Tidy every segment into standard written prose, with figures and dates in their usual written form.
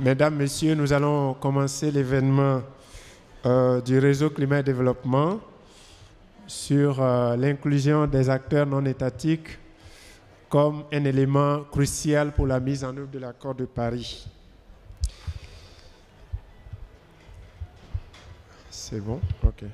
Mesdames, Messieurs, nous allons commencer l'événement du réseau climat et développement sur l'inclusion des acteurs non étatiques comme un élément crucial pour la mise en œuvre de l'accord de Paris. C'est bon? OK.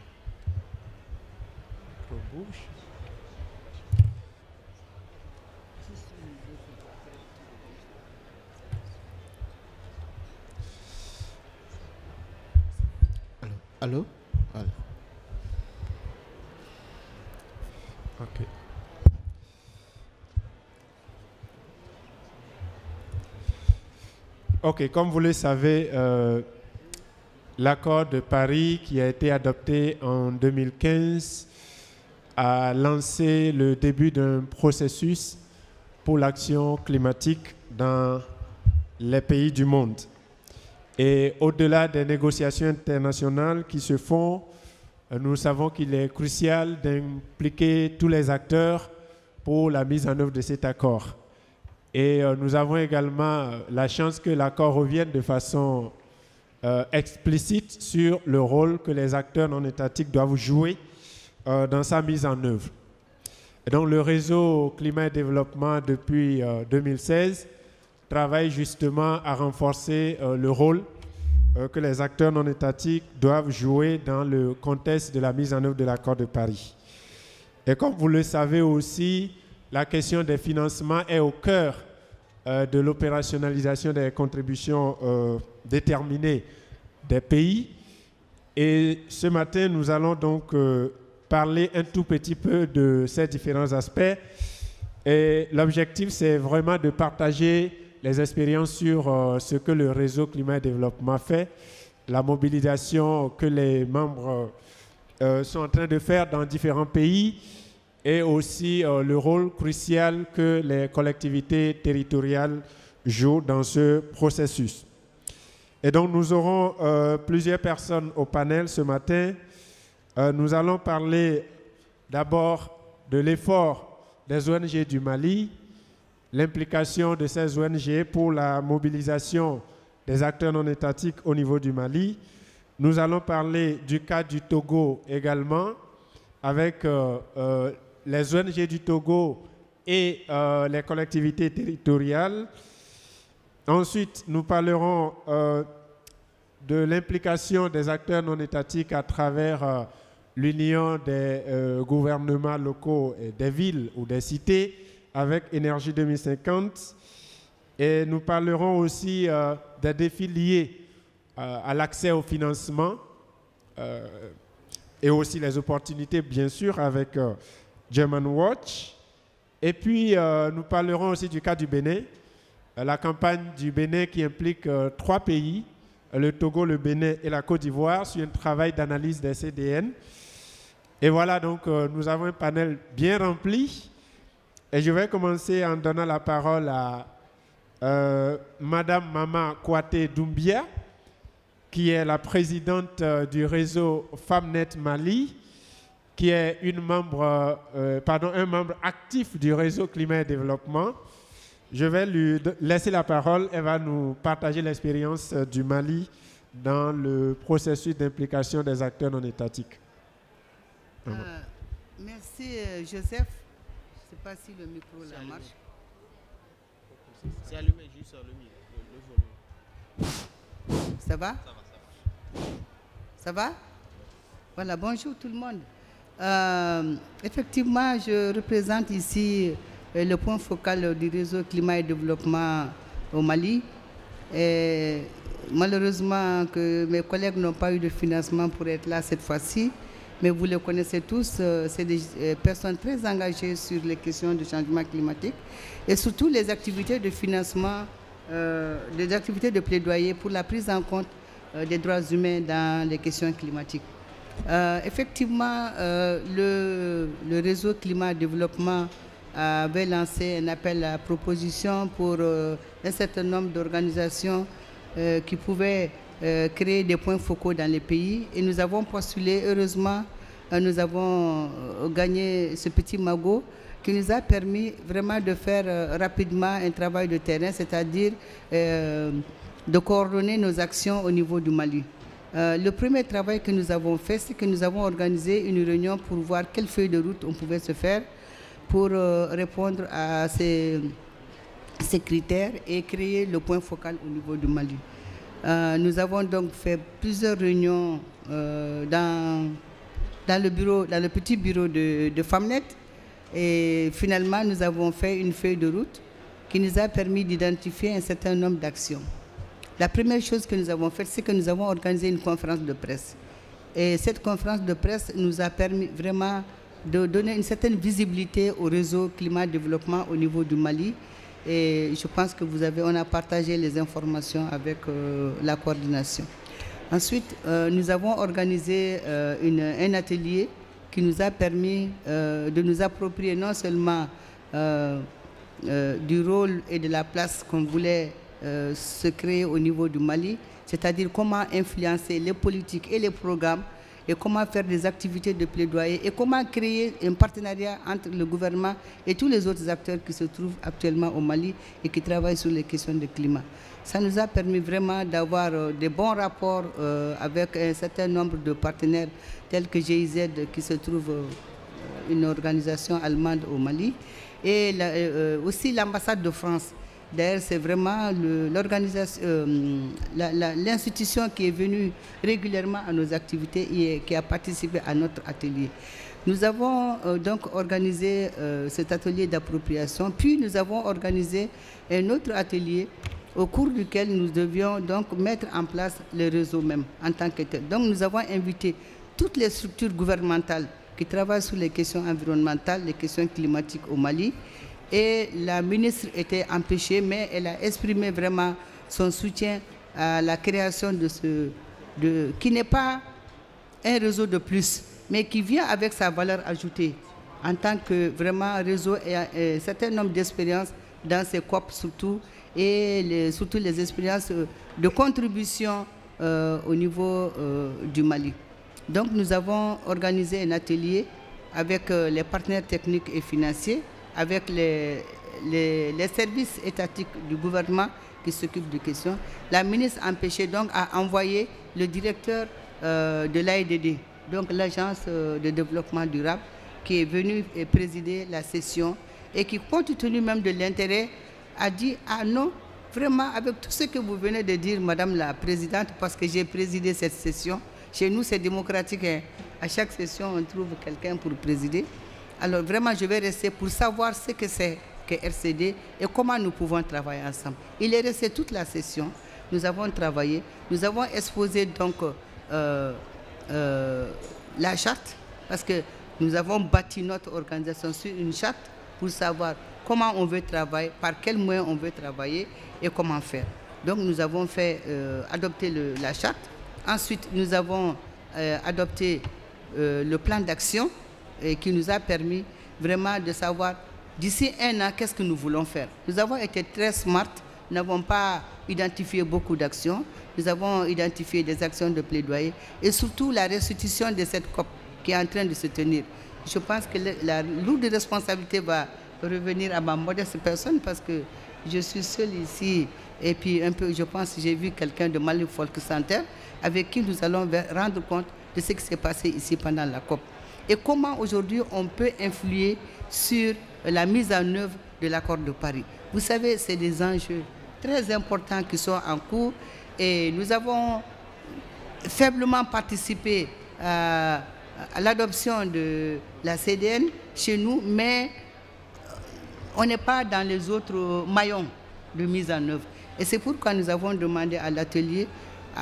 Allô? Allô? OK. OK, comme vous le savez, l'accord de Paris qui a été adopté en 2015 a lancé le début d'un processus pour l'action climatique dans les pays du monde. Et au-delà des négociations internationales qui se font, nous savons qu'il est crucial d'impliquer tous les acteurs pour la mise en œuvre de cet accord. Et nous avons également la chance que l'accord revienne de façon explicite sur le rôle que les acteurs non étatiques doivent jouer dans sa mise en œuvre. Et donc le réseau climat et développement depuis 2016 travaille justement à renforcer le rôle que les acteurs non étatiques doivent jouer dans le contexte de la mise en œuvre de l'accord de Paris. Et comme vous le savez aussi, la question des financements est au cœur de l'opérationnalisation des contributions déterminées des pays. Et ce matin, nous allons donc parler un tout petit peu de ces différents aspects. Et l'objectif, c'est vraiment de partager les expériences sur ce que le réseau climat et développement fait, la mobilisation que les membres sont en train de faire dans différents pays et aussi le rôle crucial que les collectivités territoriales jouent dans ce processus. Et donc nous aurons plusieurs personnes au panel ce matin. Nous allons parler d'abord de l'effort des ONG du Mali, l'implication de ces ONG pour la mobilisation des acteurs non étatiques au niveau du Mali. Nous allons parler du cas du Togo également, avec les ONG du Togo et les collectivités territoriales. Ensuite, nous parlerons de l'implication des acteurs non étatiques à travers l'union des gouvernements locaux et des villes ou des cités avec Énergie 2050. Et nous parlerons aussi des défis liés à l'accès au financement et aussi les opportunités, bien sûr, avec German Watch. Et puis, nous parlerons aussi du cas du Bénin, la campagne du Bénin qui implique 3 pays, le Togo, le Bénin et la Côte d'Ivoire, sur un travail d'analyse des CDN. Et voilà, donc, nous avons un panel bien rempli. Et je vais commencer en donnant la parole à Madame Mama Kouaté Doumbia, qui est la présidente du réseau FemNet Mali, qui est un membre actif du réseau climat et développement. Je vais lui laisser la parole. Elle va nous partager l'expérience du Mali dans le processus d'implication des acteurs non étatiques. Merci Joseph. Je ne sais pas si le micro là marche. C'est allumé, juste le volume. Ça va? Ça va? Voilà, bonjour tout le monde. Effectivement, je représente ici le point focal du réseau climat et développement au Mali. Et malheureusement, que mes collègues n'ont pas eu de financement pour être là cette fois-ci. Mais vous les connaissez tous, c'est des personnes très engagées sur les questions du changement climatique et surtout les activités de financement, des activités de plaidoyer pour la prise en compte des droits humains dans les questions climatiques. Effectivement, le réseau climat et développement avait lancé un appel à proposition pour un certain nombre d'organisations qui pouvaient créer des points focaux dans les pays et nous avons postulé. Heureusement, nous avons gagné ce petit magot qui nous a permis vraiment de faire rapidement un travail de terrain, c'est-à-dire de coordonner nos actions au niveau du Mali. Le premier travail que nous avons fait, c'est que nous avons organisé une réunion pour voir quelle feuille de route on pouvait se faire pour répondre à ces critères et créer le point focal au niveau du Mali. Nous avons donc fait plusieurs réunions dans le petit bureau de Famnet, et finalement nous avons fait une feuille de route qui nous a permis d'identifier un certain nombre d'actions. La première chose que nous avons faite, c'est que nous avons organisé une conférence de presse. Et cette conférence de presse nous a permis vraiment de donner une certaine visibilité au réseau climat-développement au niveau du Mali. Et je pense que on a partagé les informations avec la coordination. Ensuite, nous avons organisé un atelier qui nous a permis de nous approprier non seulement du rôle et de la place qu'on voulait se créer au niveau du Mali, c'est-à-dire comment influencer les politiques et les programmes, et comment faire des activités de plaidoyer, et comment créer un partenariat entre le gouvernement et tous les autres acteurs qui se trouvent actuellement au Mali et qui travaillent sur les questions de climat. Ça nous a permis vraiment d'avoir des bons rapports avec un certain nombre de partenaires tels que GIZ, qui se trouve une organisation allemande au Mali, et aussi l'ambassade de France. D'ailleurs, c'est vraiment l'institution qui est venue régulièrement à nos activités et qui a participé à notre atelier. Nous avons donc organisé cet atelier d'appropriation, puis nous avons organisé un autre atelier au cours duquel nous devions donc mettre en place le réseau même en tant que tel. Donc nous avons invité toutes les structures gouvernementales qui travaillent sur les questions environnementales, les questions climatiques au Mali. Et la ministre était empêchée, mais elle a exprimé vraiment son soutien à la création qui n'est pas un réseau de plus, mais qui vient avec sa valeur ajoutée en tant que vraiment réseau et un certain nombre d'expériences dans ces COP surtout, et surtout les expériences de contribution au niveau du Mali. Donc nous avons organisé un atelier avec les partenaires techniques et financiers, avec les services étatiques du gouvernement qui s'occupent des questions. La ministre empêchée donc a envoyé le directeur de l'AEDD, donc l'agence de développement durable, qui est venu présider la session et qui, compte tenu même de l'intérêt, a dit « Ah non, vraiment, avec tout ce que vous venez de dire, Madame la Présidente, parce que j'ai présidé cette session, chez nous c'est démocratique, hein. À chaque session on trouve quelqu'un pour présider. Alors vraiment, je vais rester pour savoir ce que c'est que RCD et comment nous pouvons travailler ensemble. » Il est resté toute la session. Nous avons travaillé. Nous avons exposé donc la charte, parce que nous avons bâti notre organisation sur une charte pour savoir comment on veut travailler, par quels moyens on veut travailler et comment faire. Donc nous avons fait adopter la charte. Ensuite, nous avons adopté le plan d'action qui nous a permis vraiment de savoir d'ici un an qu'est-ce que nous voulons faire. Nous avons été très smart, nous n'avons pas identifié beaucoup d'actions, nous avons identifié des actions de plaidoyer et surtout la restitution de cette COP qui est en train de se tenir. Je pense que la lourde responsabilité va revenir à ma modeste personne parce que je suis seule ici et puis un peu, je pense que j'ai vu quelqu'un de Mali Folk Center avec qui nous allons rendre compte de ce qui s'est passé ici pendant la COP. Et comment aujourd'hui on peut influer sur la mise en œuvre de l'accord de Paris. Vous savez, c'est des enjeux très importants qui sont en cours et nous avons faiblement participé à l'adoption de la CDN chez nous, mais on n'est pas dans les autres maillons de mise en œuvre. Et c'est pourquoi nous avons demandé à l'atelier,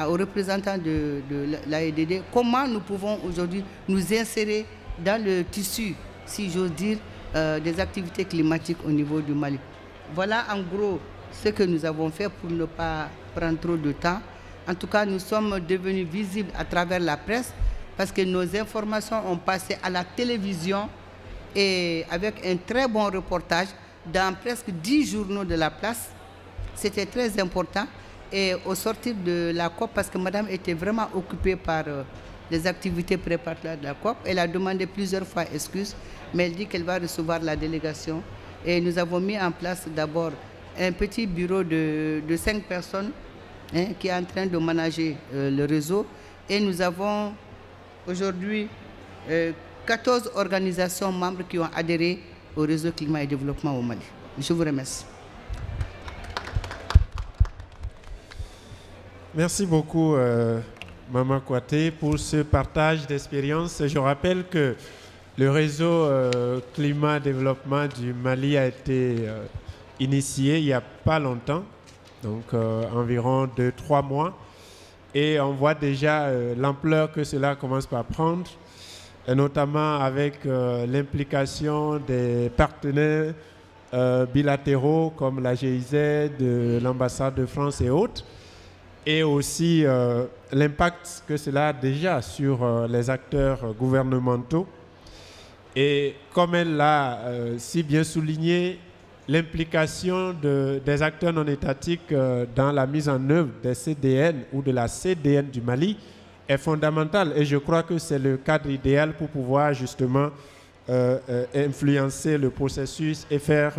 aux représentants de l'AEDD, comment nous pouvons aujourd'hui nous insérer dans le tissu, si j'ose dire, des activités climatiques au niveau du Mali. Voilà en gros ce que nous avons fait pour ne pas prendre trop de temps. En tout cas, nous sommes devenus visibles à travers la presse parce que nos informations ont passé à la télévision et avec un très bon reportage dans presque 10 journaux de la place. C'était très important. Et au sortir de la COP, parce que madame était vraiment occupée par les activités préparatoires de la COP, elle a demandé plusieurs fois excuse, mais elle dit qu'elle va recevoir la délégation. Et nous avons mis en place d'abord un petit bureau de 5 personnes qui est en train de manager le réseau. Et nous avons aujourd'hui 14 organisations membres qui ont adhéré au réseau climat et développement au Mali. Je vous remercie. Merci beaucoup, Maman Kouaté, pour ce partage d'expérience. Je rappelle que le réseau climat-développement du Mali a été initié il n'y a pas longtemps, donc environ 2-3 mois. Et on voit déjà l'ampleur que cela commence par prendre, et notamment avec l'implication des partenaires bilatéraux comme la GIZ, l'ambassade de France et autres, et aussi l'impact que cela a déjà sur les acteurs gouvernementaux. Et comme elle l'a si bien souligné, l'implication des acteurs non étatiques dans la mise en œuvre des CDN ou de la CDN du Mali est fondamentale. Et je crois que c'est le cadre idéal pour pouvoir justement influencer le processus et faire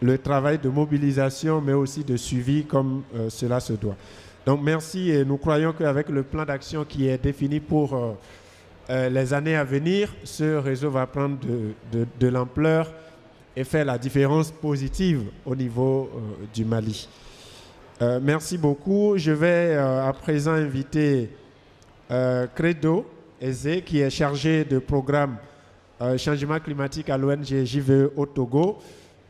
le travail de mobilisation, mais aussi de suivi comme cela se doit. Donc merci, et nous croyons qu'avec le plan d'action qui est défini pour les années à venir, ce réseau va prendre de l'ampleur et faire la différence positive au niveau du Mali. Merci beaucoup. Je vais à présent inviter Credo Eze, qui est chargé de programme changement climatique à l'ONG JVE au Togo.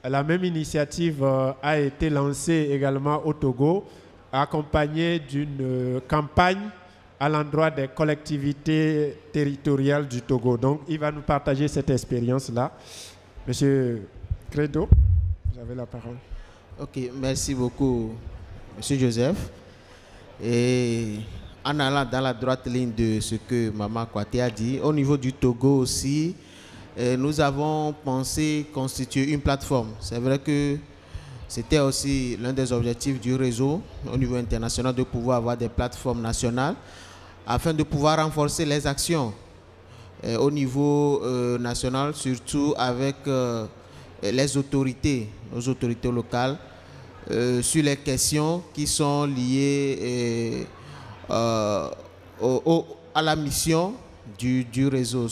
La même initiative a été lancée également au Togo, accompagnée d'une campagne à l'endroit des collectivités territoriales du Togo. Donc, il va nous partager cette expérience-là. Monsieur Credo, vous avez la parole. Ok, merci beaucoup, Monsieur Joseph. Et en allant dans la droite ligne de ce que Maman Kouaté a dit, au niveau du Togo aussi, nous avons pensé constituer une plateforme. C'est vrai que c'était aussi l'un des objectifs du réseau au niveau international de pouvoir avoir des plateformes nationales afin de pouvoir renforcer les actions au niveau national, surtout avec les autorités, nos autorités locales, sur les questions qui sont liées à la mission du réseau.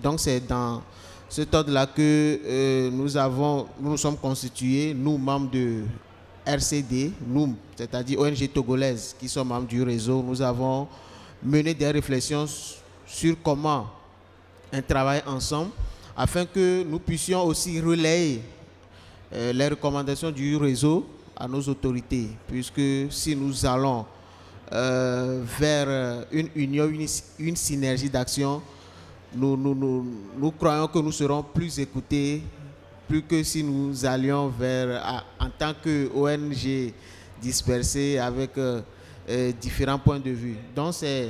Donc c'est dans cet ordre-là que nous sommes constitués, nous membres de RCD, nous, c'est-à-dire ONG togolaise qui sont membres du réseau. Nous avons mené des réflexions sur comment on travaille ensemble afin que nous puissions aussi relayer les recommandations du réseau à nos autorités, puisque si nous allons vers une union, une synergie d'action, nous croyons que nous serons plus écoutés, plus que si nous allions vers, en tant qu'ONG dispersée avec différents points de vue. Donc c'est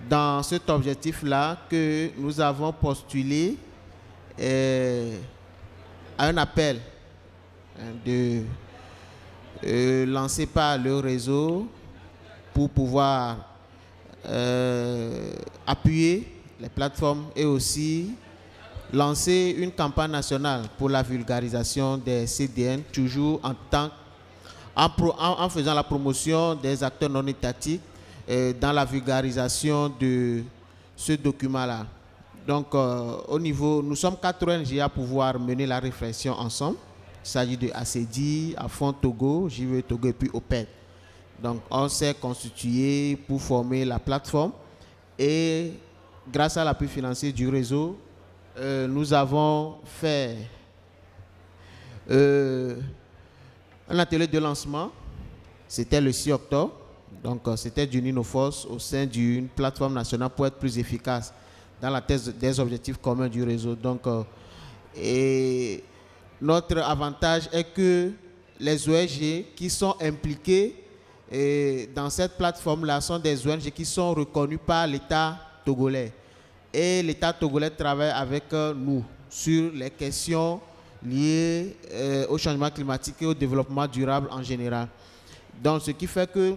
dans cet objectif-là que nous avons postulé à un appel lancé par le réseau pour pouvoir appuyer les plateformes et aussi lancer une campagne nationale pour la vulgarisation des CDN, toujours en faisant la promotion des acteurs non étatiques dans la vulgarisation de ce document-là. Donc, au niveau, nous sommes 4 ONG à pouvoir mener la réflexion ensemble. Il s'agit de ACEDI, Afon Togo, JVE Togo et puis OPED. Donc, on s'est constitué pour former la plateforme et grâce à l'appui financier du réseau, nous avons fait un atelier de lancement. C'était le 6 octobre. Donc, c'était d'unir nos forces au sein d'une plateforme nationale pour être plus efficace dans la thèse des objectifs communs du réseau. Donc, et notre avantage est que les ONG qui sont impliquées dans cette plateforme-là sont des ONG qui sont reconnues par l'État togolais. Et l'État togolais travaille avec nous sur les questions liées au changement climatique et au développement durable en général. Donc, ce qui fait que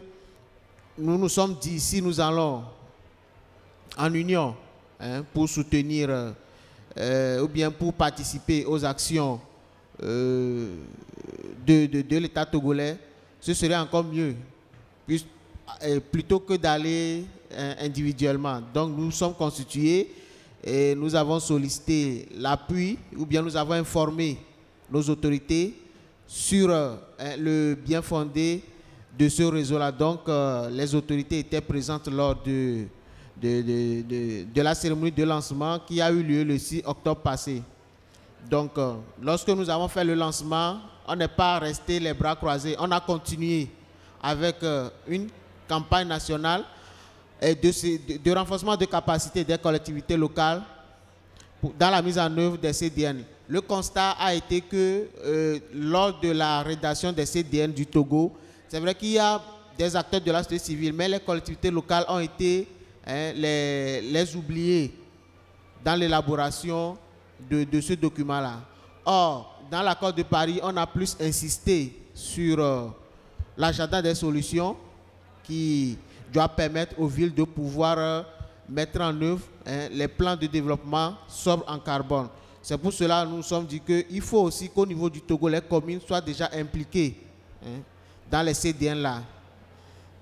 nous nous sommes dit, si nous allons en union pour soutenir ou bien pour participer aux actions de l'État togolais, ce serait encore mieux, plutôt que d'aller individuellement. Donc nous sommes constitués et nous avons sollicité l'appui ou bien nous avons informé nos autorités sur le bien fondé de ce réseau-là. Donc les autorités étaient présentes lors de la cérémonie de lancement qui a eu lieu le 6 octobre passé. Donc lorsque nous avons fait le lancement, on n'est pas resté les bras croisés, on a continué avec une campagne nationale de renforcement de capacité des collectivités locales dans la mise en œuvre des CDN. Le constat a été que lors de la rédaction des CDN du Togo, c'est vrai qu'il y a des acteurs de la société civile, mais les collectivités locales ont été les oubliés dans l'élaboration de ce document-là. Or, dans l'accord de Paris, on a plus insisté sur l'agenda des solutions qui doit permettre aux villes de pouvoir mettre en œuvre les plans de développement sobres en carbone. C'est pour cela que nous nous sommes dit qu'il faut aussi qu'au niveau du Togo, les communes soient déjà impliquées dans les CDN-là.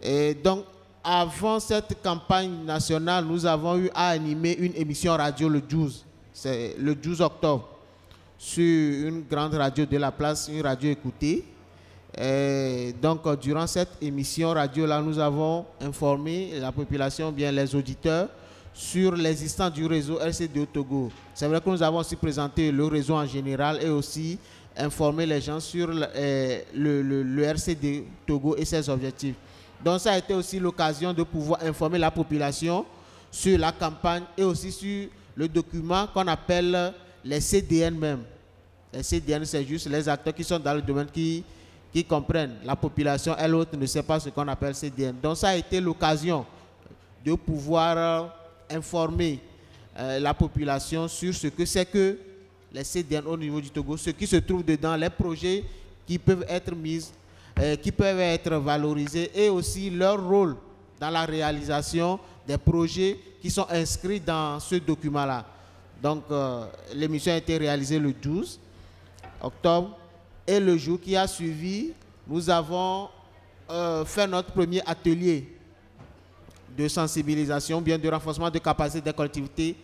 Et donc, avant cette campagne nationale, nous avons eu à animer une émission radio le 12 octobre, sur une grande radio de la place, une radio écoutée. Et donc, durant cette émission radio-là, nous avons informé la population, bien les auditeurs, sur l'existence du réseau RCD au Togo. C'est vrai que nous avons aussi présenté le réseau en général et aussi informé les gens sur le RCD Togo et ses objectifs. Donc, ça a été aussi l'occasion de pouvoir informer la population sur la campagne et aussi sur le document qu'on appelle les CDN même. Les CDN, c'est juste les acteurs qui sont dans le domaine qui comprennent. La population, elle autre, ne sait pas ce qu'on appelle CDN. Donc, ça a été l'occasion de pouvoir informer la population sur ce que c'est que les CDN au niveau du Togo, ce qui se trouve dedans, les projets qui peuvent être mis, qui peuvent être valorisés et aussi leur rôle dans la réalisation des projets qui sont inscrits dans ce document-là. Donc, l'émission a été réalisée le 12 octobre et le jour qui a suivi, nous avons fait notre premier atelier de sensibilisation, bien de renforcement de capacité des collectivités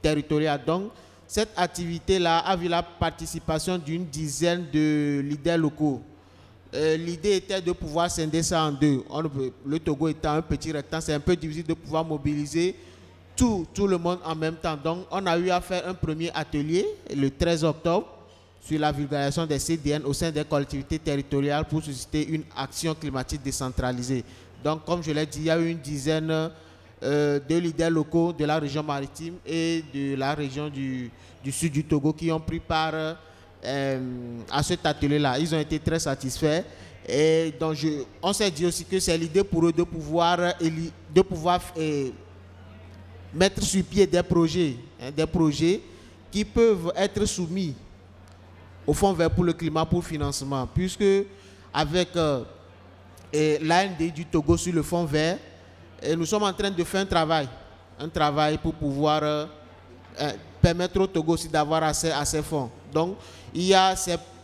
territoriales. Donc, cette activité-là a vu la participation d'une dizaine de leaders locaux. L'idée était de pouvoir scinder ça en deux. Le Togo étant un petit rectangle, c'est un peu difficile de pouvoir mobiliser tout le monde en même temps. Donc, on a eu à faire un premier atelier le 13 octobre sur la vulgarisation des CDN au sein des collectivités territoriales pour susciter une action climatique décentralisée. Donc, comme je l'ai dit, il y a eu une dizaine de leaders locaux de la région maritime et de la région du sud du Togo qui ont pris part à cet atelier-là. Ils ont été très satisfaits. Et donc, on s'est dit aussi que c'est l'idée pour eux de pouvoir mettre sur pied des projets qui peuvent être soumis au Fonds vert pour le climat pour financement, puisque avec l'AND du Togo sur le Fonds vert, nous sommes en train de faire un travail pour pouvoir permettre au Togo aussi d'avoir accès à ces fonds. Donc,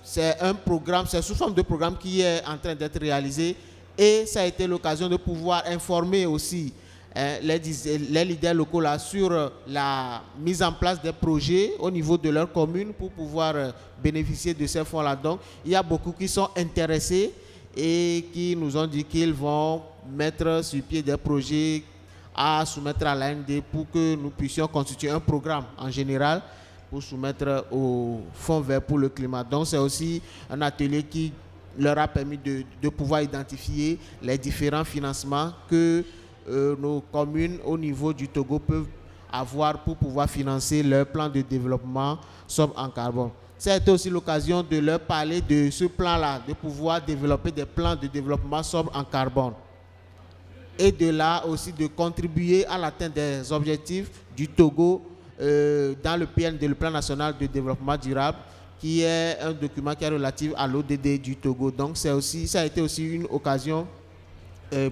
c'est un programme, c'est sous forme de programme qui est en train d'être réalisé et ça a été l'occasion de pouvoir informer aussi les leaders locaux là sur la mise en place des projets au niveau de leur commune pour pouvoir bénéficier de ces fonds-là. Donc, il y a beaucoup qui sont intéressés et qui nous ont dit qu'ils vont mettre sur pied des projets à soumettre à l'AND pour que nous puissions constituer un programme en général pour soumettre au Fonds vert pour le climat. Donc, c'est aussi un atelier qui leur a permis de pouvoir identifier les différents financements que nos communes au niveau du Togo peuvent avoir pour pouvoir financer leur plan de développement sobre en carbone. Ça a été aussi l'occasion de leur parler de ce plan-là, de pouvoir développer des plans de développement sobre en carbone. Et de là aussi de contribuer à l'atteinte des objectifs du Togo dans le PND, le Plan national de développement durable, qui est un document qui est relatif à l'ODD du Togo. Donc ça a été aussi une occasion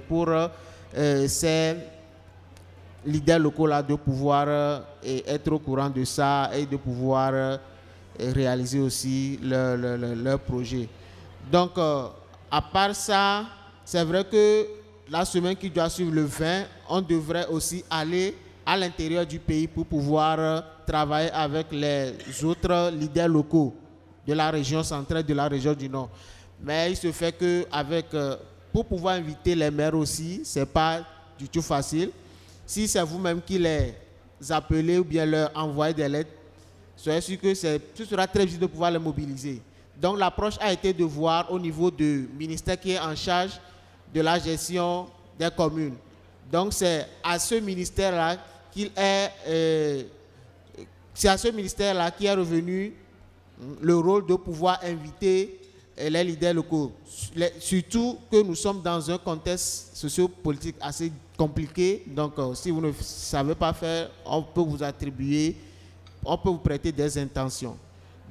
pour ces leaders locaux-là de pouvoir être au courant de ça et de pouvoir réaliser aussi leur projet. Donc, à part ça, c'est vrai que la semaine qui doit suivre le 20, on devrait aussi aller à l'intérieur du pays pour pouvoir travailler avec les autres leaders locaux de la région centrale, de la région du Nord. Mais il se fait que pour pouvoir inviter les maires aussi, ce n'est pas du tout facile. Si c'est vous-même qui les appelez ou bien leur envoyez des lettres, soyez sûr que ce sera très difficile de pouvoir les mobiliser. Donc l'approche a été de voir au niveau du ministère qui est en charge de la gestion des communes. Donc c'est à ce ministère-là qui est revenu le rôle de pouvoir inviter les leaders locaux. Surtout que nous sommes dans un contexte sociopolitique assez compliqué. Donc si vous ne savez pas faire, on peut vous attribuer, on peut vous prêter des intentions.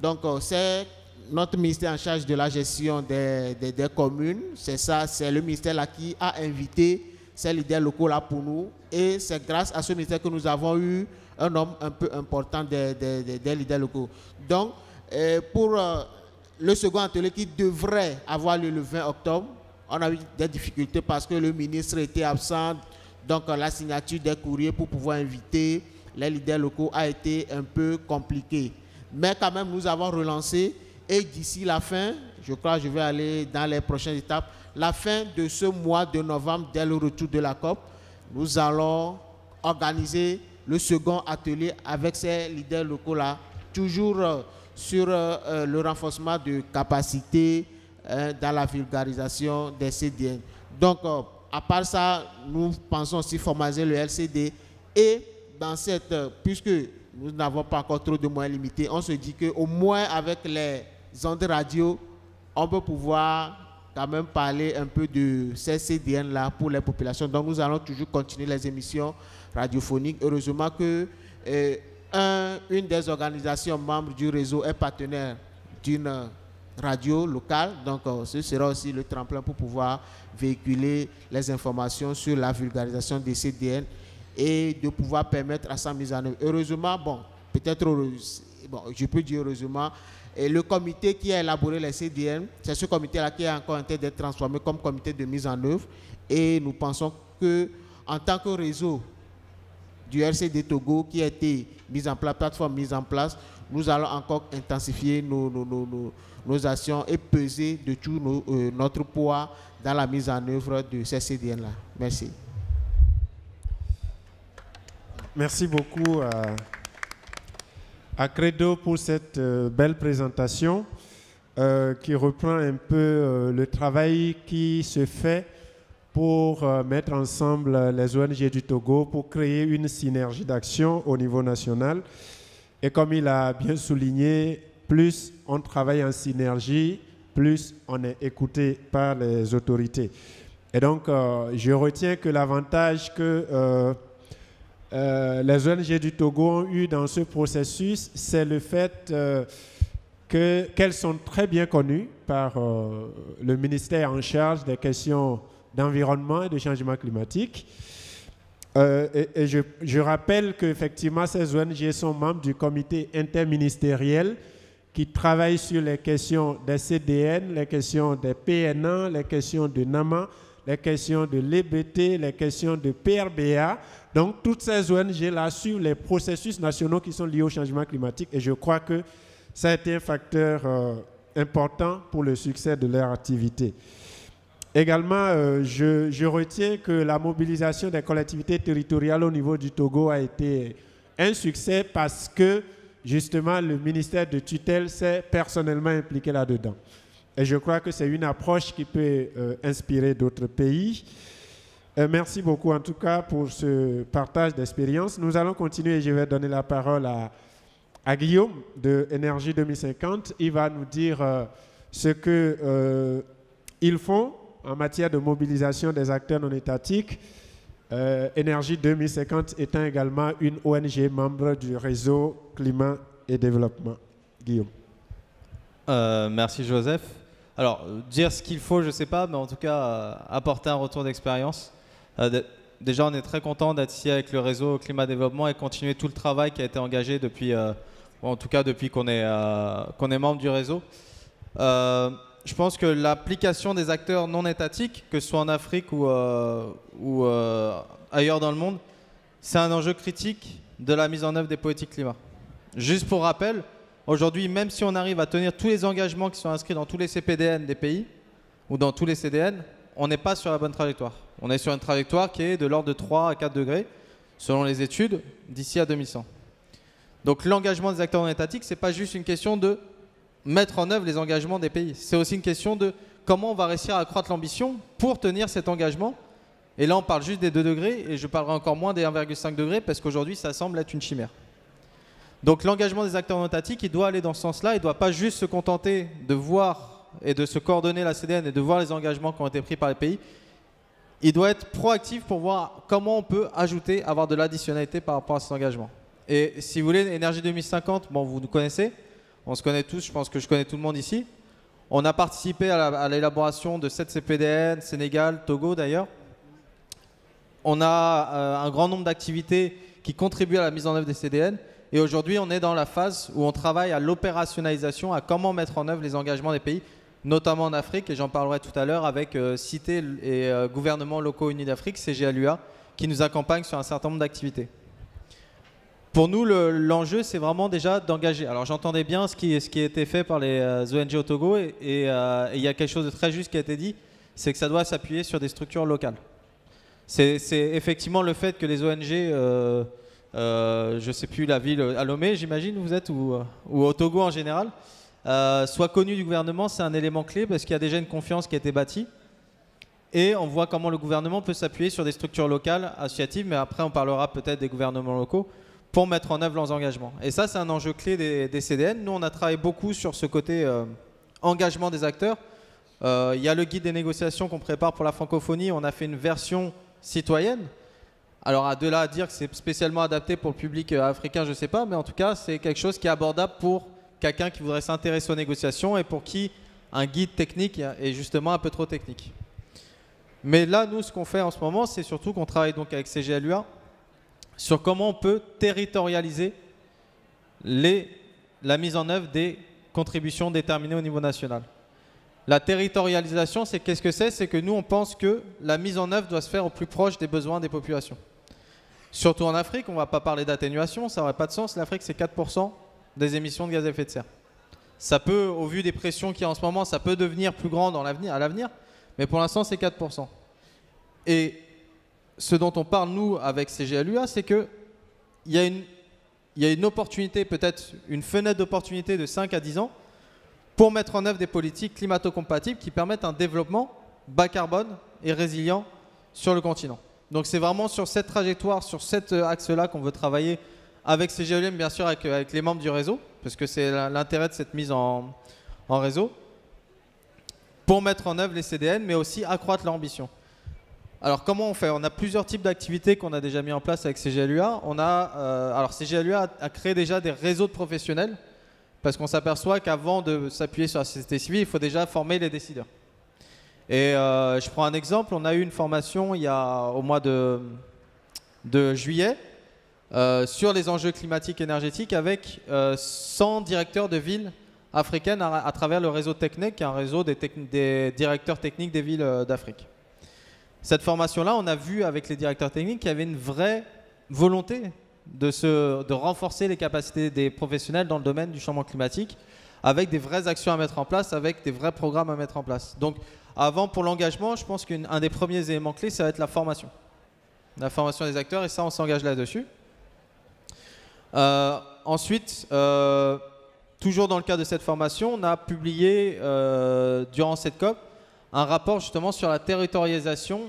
Donc c'est notre ministère en charge de la gestion des communes. C'est ça, c'est le ministère là qui a invité ces leaders locaux là pour nous. Et c'est grâce à ce ministère que nous avons eu un nombre un peu important des leaders locaux. Donc, pour le second atelier qui devrait avoir lieu le 20 octobre, on a eu des difficultés parce que le ministre était absent. Donc, la signature des courriers pour pouvoir inviter les leaders locaux a été un peu compliquée. Mais quand même, nous avons relancé. Et d'ici la fin, je crois que je vais aller dans les prochaines étapes, la fin de ce mois de novembre, dès le retour de la COP, nous allons organiser le second atelier avec ces leaders locaux-là, toujours sur le renforcement de capacité dans la vulgarisation des CDN. Donc, à part ça, nous pensons aussi formaliser le LCD et dans puisque nous n'avons pas encore trop de moyens limités, on se dit qu'au moins avec les ondes radio, on peut pouvoir quand même parler un peu de ces CDN-là pour les populations. Donc, nous allons toujours continuer les émissions radiophoniques. Heureusement que une des organisations membres du réseau est partenaire d'une radio locale. Donc, ce sera aussi le tremplin pour pouvoir véhiculer les informations sur la vulgarisation des CDN et de pouvoir permettre à sa mise en œuvre. Heureusement, je peux dire heureusement, et le comité qui a élaboré les CDN, c'est ce comité-là qui est encore en train d'être transformé comme comité de mise en œuvre. Et nous pensons qu'en tant que réseau du RCD Togo qui a été mis en place, plateforme mise en place, nous allons encore intensifier nos actions et peser de tout notre poids dans la mise en œuvre de ces CDN-là. Merci. Merci beaucoup à Credo pour cette belle présentation qui reprend un peu le travail qui se fait pour mettre ensemble les ONG du Togo pour créer une synergie d'action au niveau national. Et comme il a bien souligné, plus on travaille en synergie, plus on est écouté par les autorités. Et donc, je retiens que l'avantage que les ONG du Togo ont eu dans ce processus, c'est le fait qu'elles sont très bien connues par le ministère en charge des questions d'environnement et de changement climatique. Et je rappelle qu'effectivement, ces ONG sont membres du comité interministériel qui travaille sur les questions des CDN, les questions des PNA, les questions de NAMA, les questions de l'EBT, les questions de PRBA. Donc, toutes ces ONG-là suivent les processus nationaux qui sont liés au changement climatique et je crois que ça a été un facteur important pour le succès de leur activité. Également, je retiens que la mobilisation des collectivités territoriales au niveau du Togo a été un succès parce que, justement, le ministère de tutelle s'est personnellement impliqué là-dedans. Et je crois que c'est une approche qui peut inspirer d'autres pays. Merci beaucoup, en tout cas, pour ce partage d'expérience. Nous allons continuer et je vais donner la parole à Guillaume de Énergie 2050. Il va nous dire ce qu'ils font en matière de mobilisation des acteurs non étatiques. Énergie 2050 étant également une ONG membre du réseau Climat et Développement. Guillaume. Merci Joseph. Alors, dire ce qu'il faut, je ne sais pas, mais en tout cas, apporter un retour d'expérience. Déjà, on est très content d'être ici avec le réseau Climat Développement et continuer tout le travail qui a été engagé depuis, en tout cas depuis qu'on est membre du réseau. Je je pense que l'application des acteurs non étatiques, que ce soit en Afrique ou ailleurs dans le monde, c'est un enjeu critique de la mise en œuvre des politiques climat. Juste pour rappel, aujourd'hui, même si on arrive à tenir tous les engagements qui sont inscrits dans tous les CPDN des pays ou dans tous les CDN, on n'est pas sur la bonne trajectoire. On est sur une trajectoire qui est de l'ordre de 3 à 4 degrés, selon les études, d'ici à 2100. Donc l'engagement des acteurs non étatiques, ce n'est pas juste une question de mettre en œuvre les engagements des pays. C'est aussi une question de comment on va réussir à accroître l'ambition pour tenir cet engagement. Et là, on parle juste des 2 degrés et je parlerai encore moins des 1,5 degrés parce qu'aujourd'hui, ça semble être une chimère. Donc l'engagement des acteurs non étatiques, il doit aller dans ce sens-là. Il ne doit pas juste se contenter de voir et de se coordonner la CDN et de voir les engagements qui ont été pris par les pays. Il doit être proactif pour voir comment on peut ajouter, avoir de l'additionnalité par rapport à ces engagements. Et si vous voulez, Énergie 2050, bon, vous nous connaissez, on se connaît tous, je pense que je connais tout le monde ici. On a participé à l'élaboration de 7 CPDN, Sénégal, Togo d'ailleurs. On a un grand nombre d'activités qui contribuent à la mise en œuvre des CDN. Et aujourd'hui, on est dans la phase où on travaille à l'opérationnalisation, à comment mettre en œuvre les engagements des pays, notamment en Afrique, et j'en parlerai tout à l'heure avec cités et gouvernements locaux unis d'Afrique, CGLUA, qui nous accompagnent sur un certain nombre d'activités. Pour nous, l'enjeu, c'est vraiment déjà d'engager. Alors j'entendais bien ce qui a été fait par les ONG au Togo, et il y a quelque chose de très juste qui a été dit, c'est que ça doit s'appuyer sur des structures locales. C'est effectivement le fait que les ONG, je ne sais plus la ville, à Lomé, j'imagine, vous êtes, ou au Togo en général, soit connu du gouvernement, c'est un élément clé parce qu'il y a déjà une confiance qui a été bâtie. Et on voit comment le gouvernement peut s'appuyer sur des structures locales, associatives, mais après on parlera peut-être des gouvernements locaux, pour mettre en œuvre leurs engagements. Et ça, c'est un enjeu clé des CDN. Nous, on a travaillé beaucoup sur ce côté engagement des acteurs. Il y a le guide des négociations qu'on prépare pour la francophonie. On a fait une version citoyenne. Alors, de là à dire que c'est spécialement adapté pour le public africain, je ne sais pas, mais en tout cas, c'est quelque chose qui est abordable pour quelqu'un qui voudrait s'intéresser aux négociations et pour qui un guide technique est justement un peu trop technique. Mais là, nous, ce qu'on fait en ce moment, c'est surtout qu'on travaille donc avec CGLUA sur comment on peut territorialiser la mise en œuvre des contributions déterminées au niveau national. La territorialisation, c'est qu'est-ce que c'est? C'est que nous, on pense que la mise en œuvre doit se faire au plus proche des besoins des populations. Surtout en Afrique, on ne va pas parler d'atténuation, ça n'aurait pas de sens. L'Afrique, c'est 4% des émissions de gaz à effet de serre. Ça peut, au vu des pressions qu'il y a en ce moment, ça peut devenir plus grand à l'avenir, mais pour l'instant, c'est 4%. Et ce dont on parle, nous, avec CGLUA, c'est qu'il y a une opportunité, peut-être une fenêtre d'opportunité de 5 à 10 ans pour mettre en œuvre des politiques climato-compatibles qui permettent un développement bas carbone et résilient sur le continent. Donc c'est vraiment sur cette trajectoire, sur cet axe-là qu'on veut travailler avec CGLUM, bien sûr avec les membres du réseau, parce que c'est l'intérêt de cette mise en réseau, pour mettre en œuvre les CDN, mais aussi accroître leur ambition. Alors comment on fait? On a plusieurs types d'activités qu'on a déjà mis en place avec CGLUA. Alors CGLUA a créé déjà des réseaux de professionnels, parce qu'on s'aperçoit qu'avant de s'appuyer sur la société civile, il faut déjà former les décideurs. Et je prends un exemple, on a eu une formation au mois de juillet sur les enjeux climatiques et énergétiques avec 100 directeurs de villes africaines à travers le réseau TechNet, qui est un réseau des directeurs techniques des villes d'Afrique. Cette formation-là, on a vu avec les directeurs techniques qu'il y avait une vraie volonté de renforcer les capacités des professionnels dans le domaine du changement climatique, avec des vraies actions à mettre en place, avec des vrais programmes à mettre en place. Donc, avant, pour l'engagement, je pense qu'un des premiers éléments clés, ça va être la formation. La formation des acteurs, et ça, on s'engage là-dessus. Ensuite, toujours dans le cadre de cette formation, on a publié, durant cette COP, un rapport justement sur la territorialisation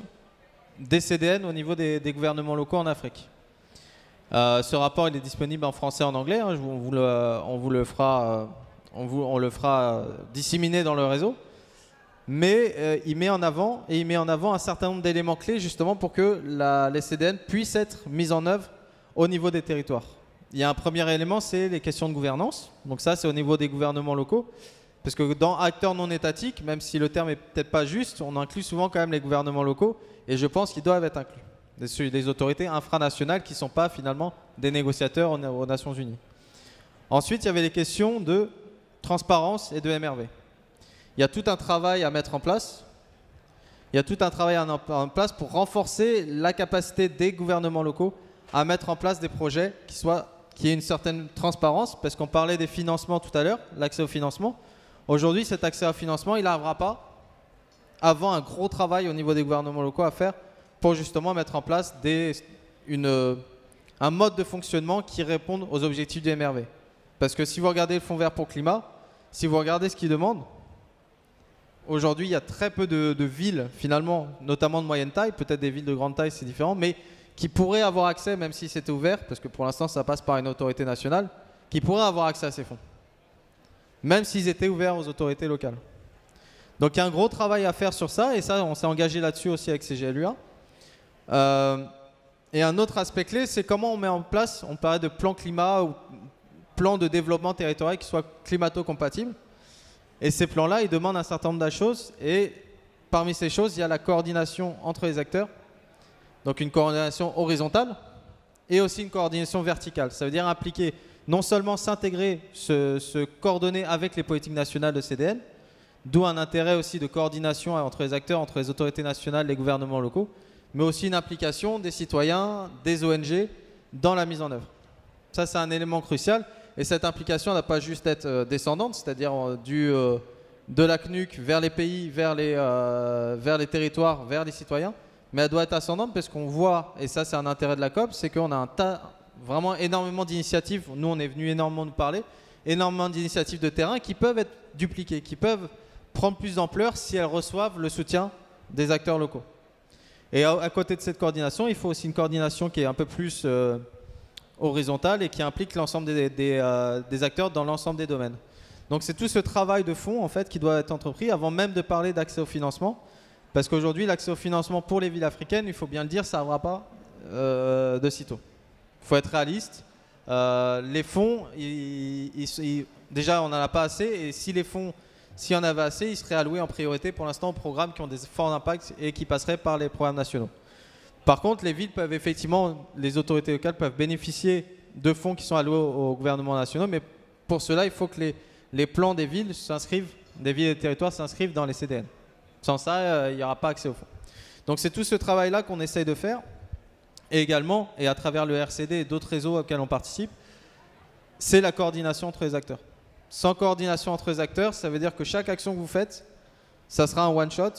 des CDN au niveau des gouvernements locaux en Afrique. Ce rapport, il est disponible en français et en anglais. Hein, on le fera disséminer dans le réseau. Mais il met en avant un certain nombre d'éléments clés justement pour que les CDN puissent être mises en œuvre au niveau des territoires. Il y a un premier élément, c'est les questions de gouvernance. Donc ça, c'est au niveau des gouvernements locaux. Parce que dans acteurs non étatiques, même si le terme est peut-être pas juste, on inclut souvent quand même les gouvernements locaux. Et je pense qu'ils doivent être inclus. Des autorités infranationales qui ne sont pas finalement des négociateurs aux Nations Unies. Ensuite, il y avait les questions de transparence et de MRV. il y a tout un travail à mettre en place. Il y a tout un travail en place pour renforcer la capacité des gouvernements locaux à mettre en place des projets qui aient une certaine transparence, parce qu'on parlait des financements tout à l'heure, l'accès au financement. Aujourd'hui, cet accès au financement, il n'arrivera pas avant un gros travail au niveau des gouvernements locaux à faire pour justement mettre en place un mode de fonctionnement qui réponde aux objectifs du MRV. Parce que si vous regardez le Fonds vert pour le climat, si vous regardez ce qu'il demande, aujourd'hui, il y a très peu de villes, finalement, notamment de moyenne taille, peut-être des villes de grande taille, c'est différent, mais qui pourraient avoir accès, même si c'était ouvert, parce que pour l'instant, ça passe par une autorité nationale, qui pourraient avoir accès à ces fonds, même s'ils étaient ouverts aux autorités locales. Donc, il y a un gros travail à faire sur ça, et ça, on s'est engagé là-dessus aussi avec CGLUA. Et un autre aspect clé, c'est comment on met en place, on parlait de plan climat ou plan de développement territorial qui soit climato-compatible. Et ces plans-là, ils demandent un certain nombre de choses. Et parmi ces choses, il y a la coordination entre les acteurs. Donc une coordination horizontale et aussi une coordination verticale. Ça veut dire impliquer, non seulement s'intégrer, se coordonner avec les politiques nationales de CDN, d'où un intérêt aussi de coordination entre les acteurs, entre les autorités nationales, les gouvernements locaux, mais aussi une implication des citoyens, des ONG dans la mise en œuvre. Ça, c'est un élément crucial. Et cette implication n'a pas juste être descendante, c'est-à-dire de la CNUC vers les pays, vers les territoires, vers les citoyens, mais elle doit être ascendante parce qu'on voit, et ça c'est un intérêt de la COP, c'est qu'on a vraiment énormément d'initiatives, nous on est venu énormément nous parler, énormément d'initiatives de terrain qui peuvent être dupliquées, qui peuvent prendre plus d'ampleur si elles reçoivent le soutien des acteurs locaux. Et à côté de cette coordination, il faut aussi une coordination qui est un peu plus horizontale et qui implique l'ensemble des acteurs dans l'ensemble des domaines. Donc c'est tout ce travail de fond en fait qui doit être entrepris avant même de parler d'accès au financement, parce qu'aujourd'hui l'accès au financement pour les villes africaines, il faut bien le dire, ça n'arrivera pas de sitôt. Il faut être réaliste. Les fonds, déjà on n'en a pas assez, et si les fonds, s'il y en avait assez, ils seraient alloués en priorité pour l'instant aux programmes qui ont des forts impacts et qui passeraient par les programmes nationaux. Par contre, les villes peuvent effectivement, les autorités locales peuvent bénéficier de fonds qui sont alloués aux gouvernements nationaux, mais pour cela, il faut que les plans des villes s'inscrivent, des villes et des territoires s'inscrivent dans les CDN. Sans ça, il n'y aura pas accès aux fonds. Donc c'est tout ce travail-là qu'on essaye de faire, et également, et à travers le RCD et d'autres réseaux auxquels on participe, c'est la coordination entre les acteurs. Sans coordination entre les acteurs, ça veut dire que chaque action que vous faites, ça sera un one-shot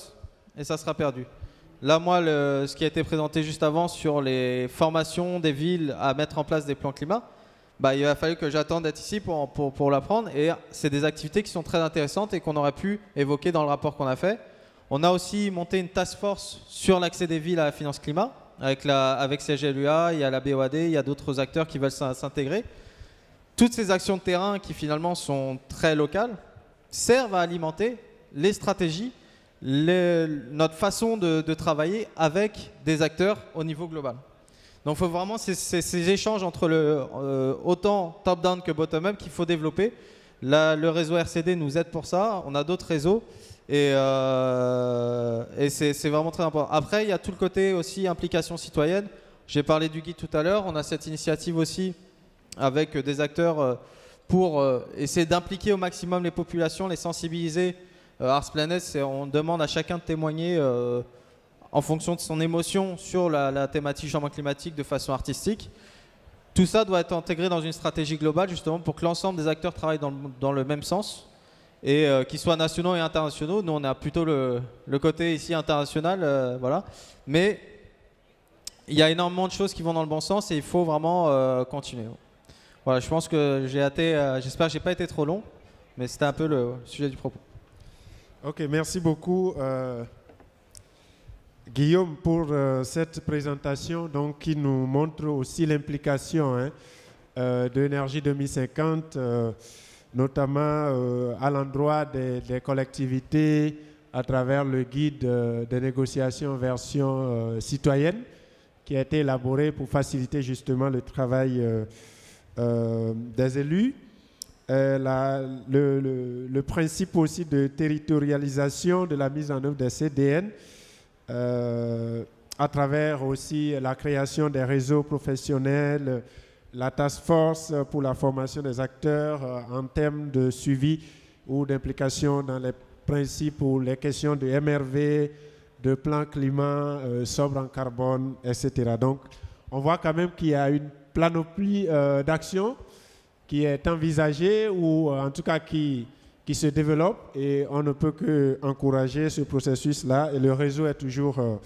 et ça sera perdu. Là, moi, ce qui a été présenté juste avant sur les formations des villes à mettre en place des plans climat, bah, il a fallu que j'attende d'être ici pour l'apprendre. Et c'est des activités qui sont très intéressantes et qu'on aurait pu évoquer dans le rapport qu'on a fait. On a aussi monté une task force sur l'accès des villes à la finance climat. Avec CGLUA, il y a la BOAD, il y a d'autres acteurs qui veulent s'intégrer. Toutes ces actions de terrain qui finalement sont très locales servent à alimenter les stratégies, notre façon de travailler avec des acteurs au niveau global. Donc il faut vraiment ces échanges entre autant top-down que bottom-up qu'il faut développer. Là, le réseau RCD nous aide pour ça, on a d'autres réseaux et c'est vraiment très important. Après, il y a tout le côté aussi implication citoyenne. J'ai parlé du guide tout à l'heure, on a cette initiative aussi avec des acteurs pour essayer d'impliquer au maximum les populations, les sensibiliser. Ars Planet, on demande à chacun de témoigner en fonction de son émotion sur la thématique changement climatique de façon artistique. Tout ça doit être intégré dans une stratégie globale justement pour que l'ensemble des acteurs travaillent dans le même sens et qu'ils soient nationaux et internationaux. Nous, on a plutôt le côté ici international, voilà. Mais il y a énormément de choses qui vont dans le bon sens et il faut vraiment continuer. Voilà, je pense que j'espère que j'ai pas été trop long, mais c'était un peu le sujet du propos. Ok, merci beaucoup Guillaume pour cette présentation donc, qui nous montre aussi l'implication de l'énergie 2050, notamment à l'endroit des collectivités à travers le guide des négociations version citoyenne qui a été élaboré pour faciliter justement le travail des élus. Le principe aussi de territorialisation de la mise en œuvre des CDN à travers aussi la création des réseaux professionnels, la task force pour la formation des acteurs en termes de suivi ou d'implication dans les principe pour les questions de MRV, de plan climat sobre en carbone, etc. Donc, on voit quand même qu'il y a une panoplie d'actions qui est envisagée ou en tout cas qui se développe et on ne peut qu'encourager ce processus-là et le réseau est toujours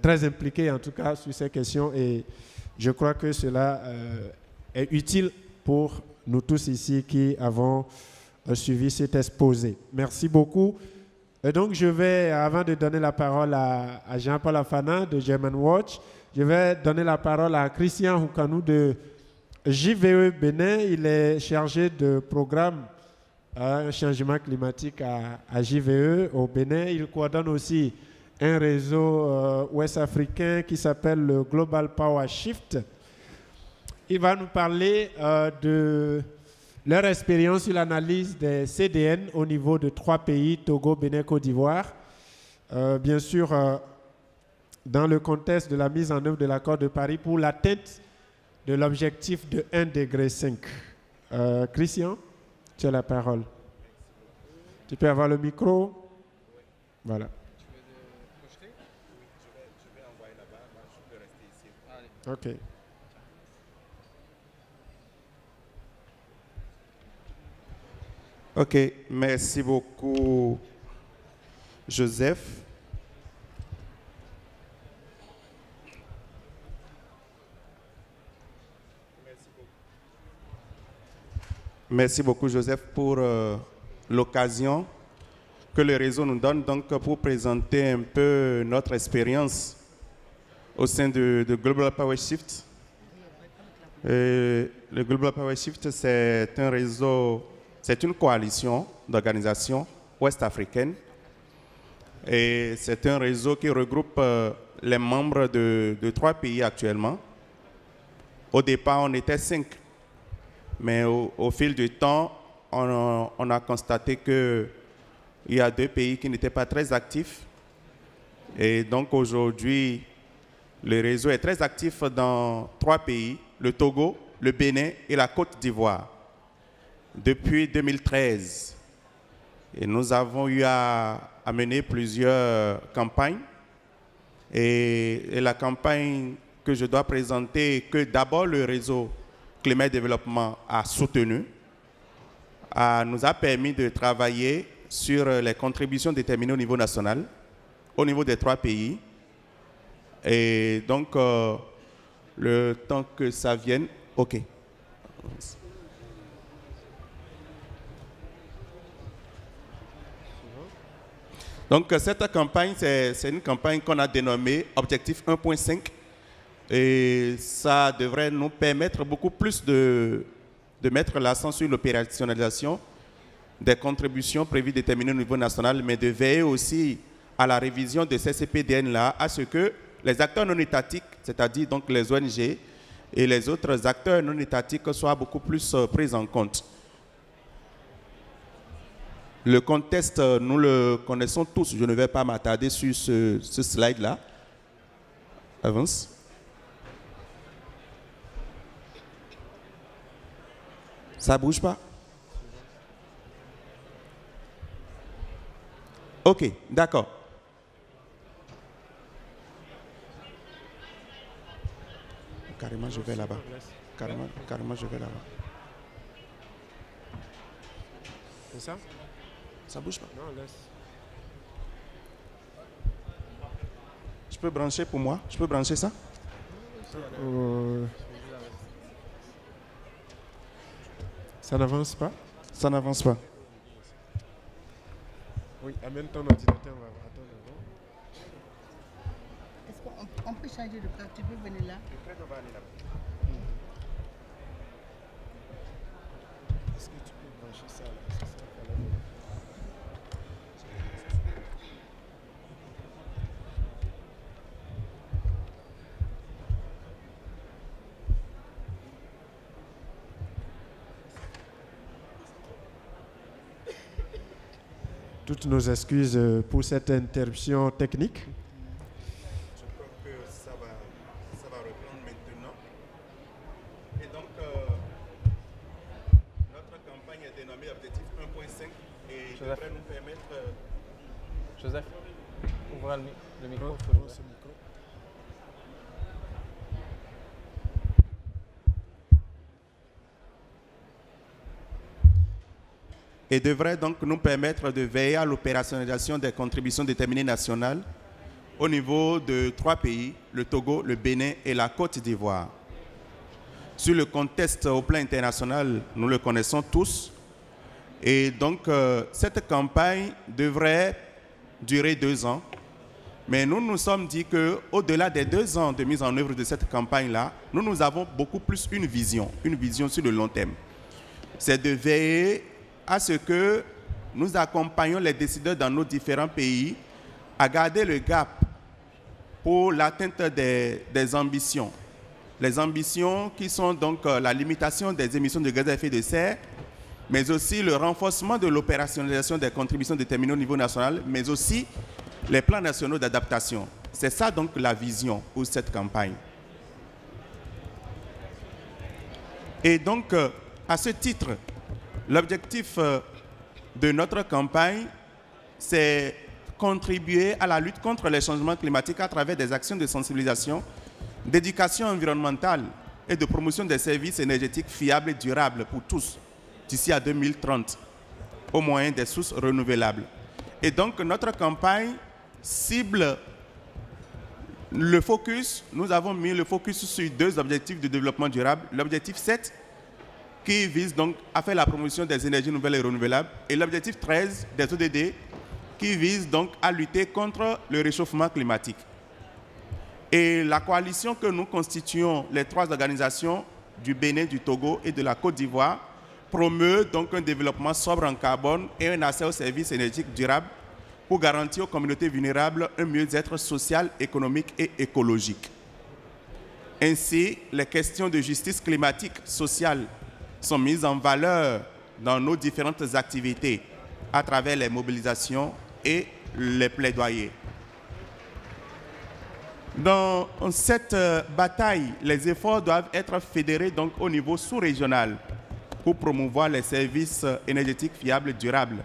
très impliqué en tout cas sur ces questions et je crois que cela est utile pour nous tous ici qui avons suivi cet exposé. Merci beaucoup. Et donc je vais, avant de donner la parole à Jean-Paul Afana de German Watch, je vais donner la parole à Christian Houkanou de JVE Bénin. Il est chargé de programme changement climatique à JVE au Bénin. Il coordonne aussi un réseau ouest-africain qui s'appelle le Global Power Shift. Il va nous parler de leur expérience sur l'analyse des CDN au niveau de 3 pays, Togo, Bénin, Côte d'Ivoire. Bien sûr, dans le contexte de la mise en œuvre de l'accord de Paris pour l'atteinte de l'objectif de 1,5 degré. Christian, tu as la parole. Tu peux avoir le micro. Voilà. Je vais envoyer là-bas. Je peux rester ici. OK. OK, merci beaucoup, Joseph. Merci beaucoup, Joseph, pour l'occasion que le réseau nous donne donc pour présenter un peu notre expérience au sein de Global Power Shift. Le Global Power Shift, c'est un réseau. C'est une coalition d'organisations ouest-africaines et c'est un réseau qui regroupe les membres de 3 pays actuellement. Au départ, on était 5, mais au fil du temps, on a constaté qu'il y a 2 pays qui n'étaient pas très actifs. Et donc aujourd'hui, le réseau est très actif dans 3 pays, le Togo, le Bénin et la Côte d'Ivoire. Depuis 2013. Et nous avons eu à mener plusieurs campagnes. Et la campagne que je dois présenter, que d'abord le réseau Climat et Développement a soutenu, nous a permis de travailler sur les contributions déterminées au niveau national, au niveau des 3 pays. Et donc, le temps que ça vienne, OK. Donc cette campagne, c'est une campagne qu'on a dénommée Objectif 1.5 et ça devrait nous permettre beaucoup plus de mettre l'accent sur l'opérationnalisation des contributions prévues déterminées au niveau national, mais de veiller aussi à la révision de ces CPDN-là, à ce que les acteurs non étatiques, c'est-à-dire donc les ONG et les autres acteurs non étatiques soient beaucoup plus pris en compte. Le contexte, nous le connaissons tous. Je ne vais pas m'attarder sur ce slide-là. Avance. Ça ne bouge pas? OK, d'accord. Carrément, je vais là-bas. Carrément, je vais là-bas. C'est ça? Ça bouge pas. Non, laisse. Je peux brancher pour moi? Je peux brancher ça? Ça n'avance pas? Ça n'avance pas. Oui, amène ton ordinateur, on va attendre. Est-ce qu'on peut changer de place? Tu peux venir là? On va aller là. Est-ce que tu peux brancher ça là? Toutes nos excuses pour cette interruption technique. Je crois que ça va reprendre maintenant. Et donc, notre campagne est dénommée Objectif 1.5 et Joseph. Joseph, ouvrez le micro. Et devrait donc nous permettre de veiller à l'opérationnalisation des contributions déterminées nationales au niveau de 3 pays, le Togo, le Bénin et la Côte d'Ivoire. Sur le contexte au plan international, nous le connaissons tous. Et donc, cette campagne devrait durer 2 ans. Mais nous nous sommes dit qu'au-delà des 2 ans de mise en œuvre de cette campagne-là, nous avons beaucoup plus une vision sur le long terme. C'est de veiller à ce que nous accompagnons les décideurs dans nos différents pays à garder le gap pour l'atteinte des ambitions. Les ambitions qui sont donc la limitation des émissions de gaz à effet de serre, mais aussi le renforcement de l'opérationnalisation des contributions déterminées au niveau national, mais aussi les plans nationaux d'adaptation. C'est ça donc la vision pour cette campagne. Et donc, à ce titre, l'objectif de notre campagne, c'est contribuer à la lutte contre les changements climatiques à travers des actions de sensibilisation, d'éducation environnementale et de promotion des services énergétiques fiables et durables pour tous d'ici à 2030 au moyen des sources renouvelables. Et donc notre campagne cible le focus, nous avons mis le focus sur 2 objectifs de développement durable. L'objectif 7 qui vise donc à faire la promotion des énergies nouvelles et renouvelables et l'objectif 13 des ODD qui vise donc à lutter contre le réchauffement climatique. Et la coalition que nous constituons, les 3 organisations du Bénin, du Togo et de la Côte d'Ivoire, promeut donc un développement sobre en carbone et un accès aux services énergétiques durables pour garantir aux communautés vulnérables un mieux-être social, économique et écologique. Ainsi, les questions de justice climatique, sociale sont mises en valeur dans nos différentes activités à travers les mobilisations et les plaidoyers. Dans cette bataille, les efforts doivent être fédérés donc au niveau sous-régional pour promouvoir les services énergétiques fiables et durables.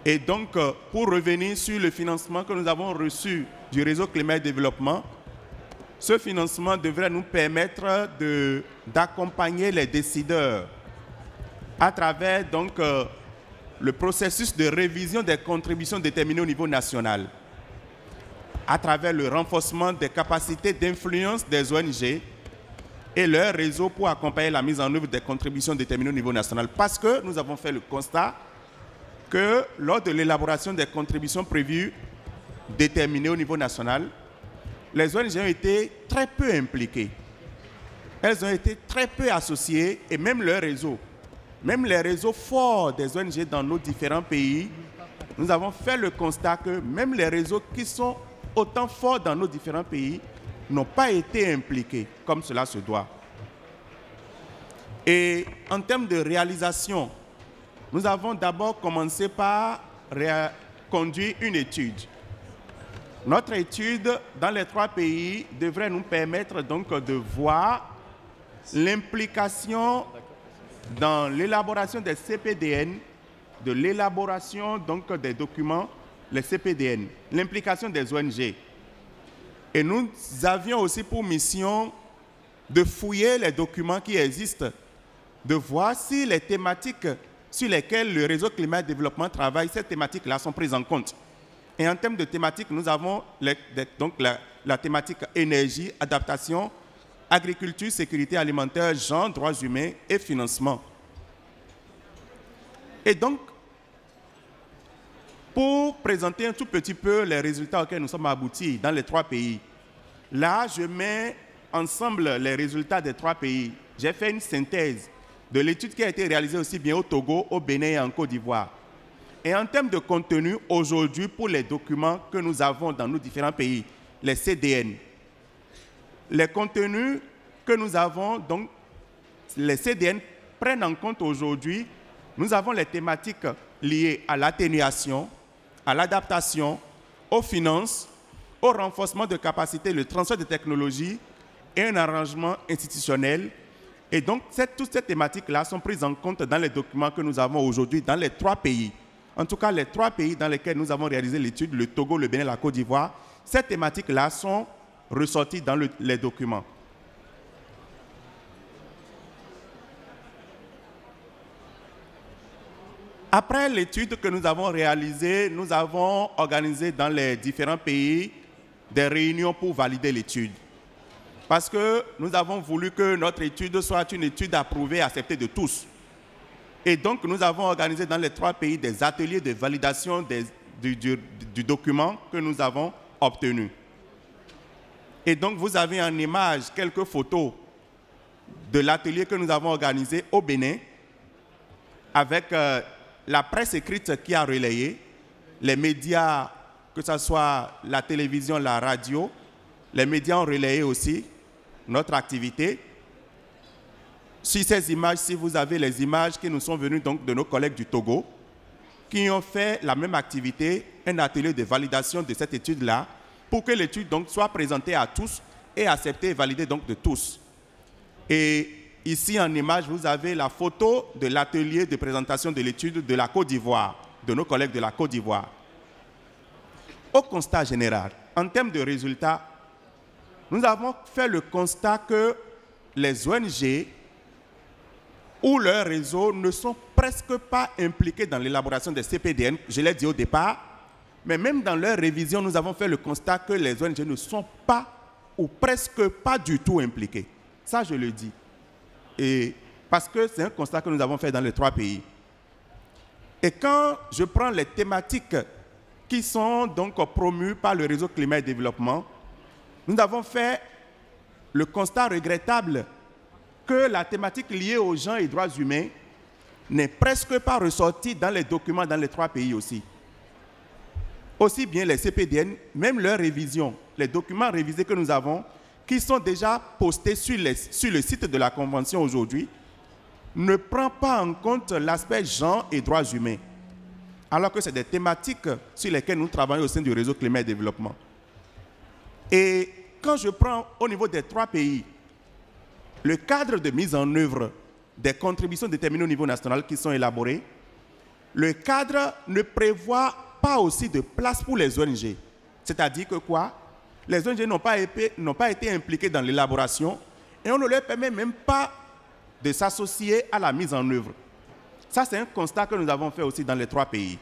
Et donc, pour revenir sur le financement que nous avons reçu du réseau Climat et Développement, ce financement devrait nous permettre d'accompagner les décideurs à travers donc, le processus de révision des contributions déterminées au niveau national, à travers le renforcement des capacités d'influence des ONG et leur réseau pour accompagner la mise en œuvre des contributions déterminées au niveau national. Parce que nous avons fait le constat que lors de l'élaboration des contributions prévues déterminées au niveau national, les ONG ont été très peu impliquées. Elles ont été très peu associées et même leur réseau, même les réseaux forts des ONG dans nos différents pays, nous avons fait le constat que même les réseaux qui sont autant forts dans nos différents pays n'ont pas été impliqués comme cela se doit. Et en termes de réalisation, nous avons d'abord commencé par conduire une étude. Notre étude dans les 3 pays devrait nous permettre donc de voir l'implication dans l'élaboration des CPDN, de l'élaboration donc des documents, les CPDN, l'implication des ONG. Et nous avions aussi pour mission de fouiller les documents qui existent, de voir si les thématiques sur lesquelles le réseau Climat et Développement travaille, ces thématiques-là sont prises en compte. Et en termes de thématiques, nous avons donc la thématique énergie, adaptation, agriculture, sécurité alimentaire, genre, droits humains et financement. Et donc, pour présenter un tout petit peu les résultats auxquels nous sommes aboutis dans les 3 pays, là, je mets ensemble les résultats des 3 pays. J'ai fait une synthèse de l'étude qui a été réalisée aussi bien au Togo, au Bénin et en Côte d'Ivoire. Et en termes de contenu, aujourd'hui, pour les documents que nous avons dans nos différents pays, les CDN, les contenus que nous avons, donc, les CDN prennent en compte aujourd'hui, nous avons les thématiques liées à l'atténuation, à l'adaptation, aux finances, au renforcement de capacités, le transfert de technologies et un arrangement institutionnel. Et donc, toutes ces thématiques-là sont prises en compte dans les documents que nous avons aujourd'hui dans les 3 pays. en tout cas les 3 pays dans lesquels nous avons réalisé l'étude, le Togo, le Bénin, la Côte d'Ivoire, ces thématiques-là sont ressorties dans les documents. Après l'étude que nous avons réalisée, nous avons organisé dans les différents pays des réunions pour valider l'étude. Parce que nous avons voulu que notre étude soit une étude approuvée, acceptée de tous. Et donc, nous avons organisé dans les 3 pays des ateliers de validation du document que nous avons obtenu. Et donc, vous avez en image quelques photos de l'atelier que nous avons organisé au Bénin avec la presse écrite qui a relayé, les médias, que ce soit la télévision, la radio, les médias ont relayé aussi notre activité. Sur ces images, si vous avez les images qui nous sont venues donc de nos collègues du Togo, qui ont fait la même activité, un atelier de validation de cette étude-là, pour que l'étude donc soit présentée à tous et acceptée et validée donc de tous. Et ici en image, vous avez la photo de l'atelier de présentation de l'étude de la Côte d'Ivoire, de nos collègues de la Côte d'Ivoire. Au constat général, en termes de résultats, nous avons fait le constat que les ONG ou leurs réseaux ne sont presque pas impliqués dans l'élaboration des CPDN, je l'ai dit au départ, mais même dans leur révision, nous avons fait le constat que les ONG ne sont pas ou presque pas du tout impliqués. Ça, je le dis. Et parce que c'est un constat que nous avons fait dans les 3 pays. Et quand je prends les thématiques qui sont donc promues par le réseau Climat et Développement, nous avons fait le constat regrettable que la thématique liée aux gens et droits humains n'est presque pas ressortie dans les documents dans les 3 pays aussi. Aussi bien les CPDN, même leur révision, les documents révisés que nous avons, qui sont déjà postés sur le site de la Convention aujourd'hui, ne prend pas en compte l'aspect genre et droits humains, alors que c'est des thématiques sur lesquelles nous travaillons au sein du réseau Climat et Développement. Et quand je prends au niveau des 3 pays, le cadre de mise en œuvre des contributions déterminées au niveau national qui sont élaborées, le cadre ne prévoit pas aussi de place pour les ONG. C'est-à-dire que quoi? Les ONG n'ont pas été impliquées dans l'élaboration et on ne leur permet même pas de s'associer à la mise en œuvre. Ça, c'est un constat que nous avons fait aussi dans les 3 pays.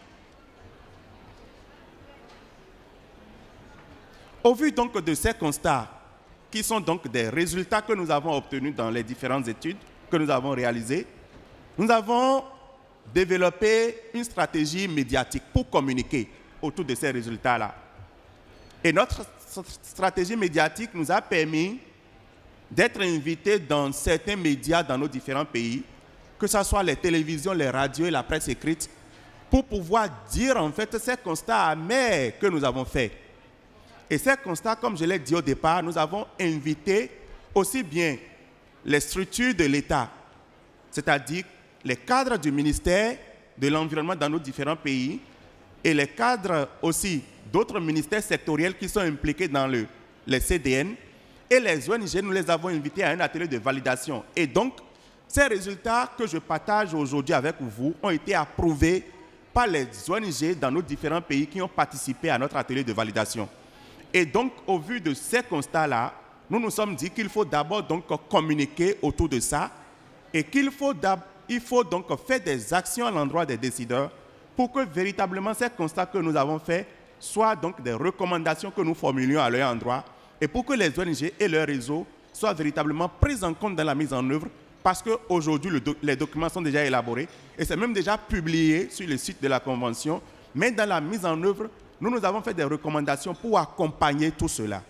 Au vu donc de ces constats, qui sont donc des résultats que nous avons obtenus dans les différentes études que nous avons réalisées, nous avons développé une stratégie médiatique pour communiquer autour de ces résultats-là. Et notre stratégie médiatique nous a permis d'être invités dans certains médias dans nos différents pays, que ce soit les télévisions, les radios et la presse écrite, pour pouvoir dire en fait ces constats amers que nous avons faits. Et ces constats, comme je l'ai dit au départ, nous avons invité aussi bien les structures de l'État, c'est-à-dire les cadres du ministère de l'Environnement dans nos différents pays et les cadres aussi d'autres ministères sectoriels qui sont impliqués dans les CDN et les ONG, nous les avons invités à un atelier de validation. Et donc, ces résultats que je partage aujourd'hui avec vous ont été approuvés par les ONG dans nos différents pays qui ont participé à notre atelier de validation. Et donc, au vu de ces constats-là, nous nous sommes dit qu'il faut d'abord donc communiquer autour de ça et qu'il faut donc faire des actions à l'endroit des décideurs pour que véritablement ces constats que nous avons faits soient donc des recommandations que nous formulions à leur endroit et pour que les ONG et leurs réseaux soient véritablement pris en compte dans la mise en œuvre parce qu'aujourd'hui, les documents sont déjà élaborés et c'est même déjà publié sur le site de la Convention, mais dans la mise en œuvre, nous avons fait des recommandations pour accompagner tout cela.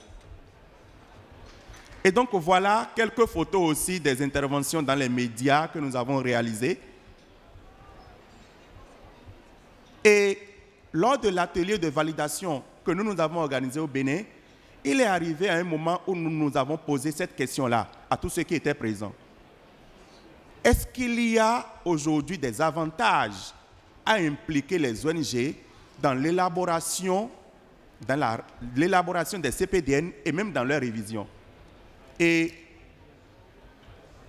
Et donc voilà quelques photos aussi des interventions dans les médias que nous avons réalisées. Et lors de l'atelier de validation que nous avons organisé au Bénin, il est arrivé à un moment où nous avons posé cette question-là à tous ceux qui étaient présents. Est-ce qu'il y a aujourd'hui des avantages à impliquer les ONG dans l'élaboration des CPDN et même dans leur révision? Et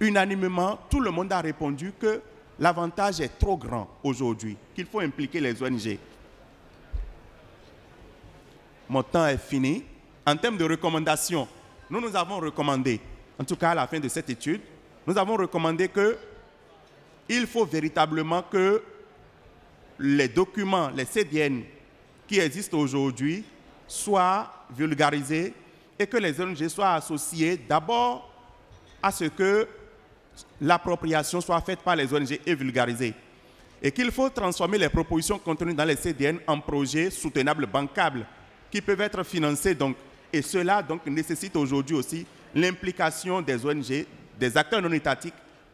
unanimement, tout le monde a répondu que l'avantage est trop grand aujourd'hui, qu'il faut impliquer les ONG. Mon temps est fini. En termes de recommandations, nous avons recommandé, en tout cas à la fin de cette étude, nous avons recommandé qu'il faut véritablement que les documents, les CDN qui existent aujourd'hui soient vulgarisés et que les ONG soient associées d'abord à ce que l'appropriation soit faite par les ONG et vulgarisée. Et qu'il faut transformer les propositions contenues dans les CDN en projets soutenables, bancables, qui peuvent être financés. Donc, et cela donc, nécessite aujourd'hui aussi l'implication des ONG, des acteurs non étatiques,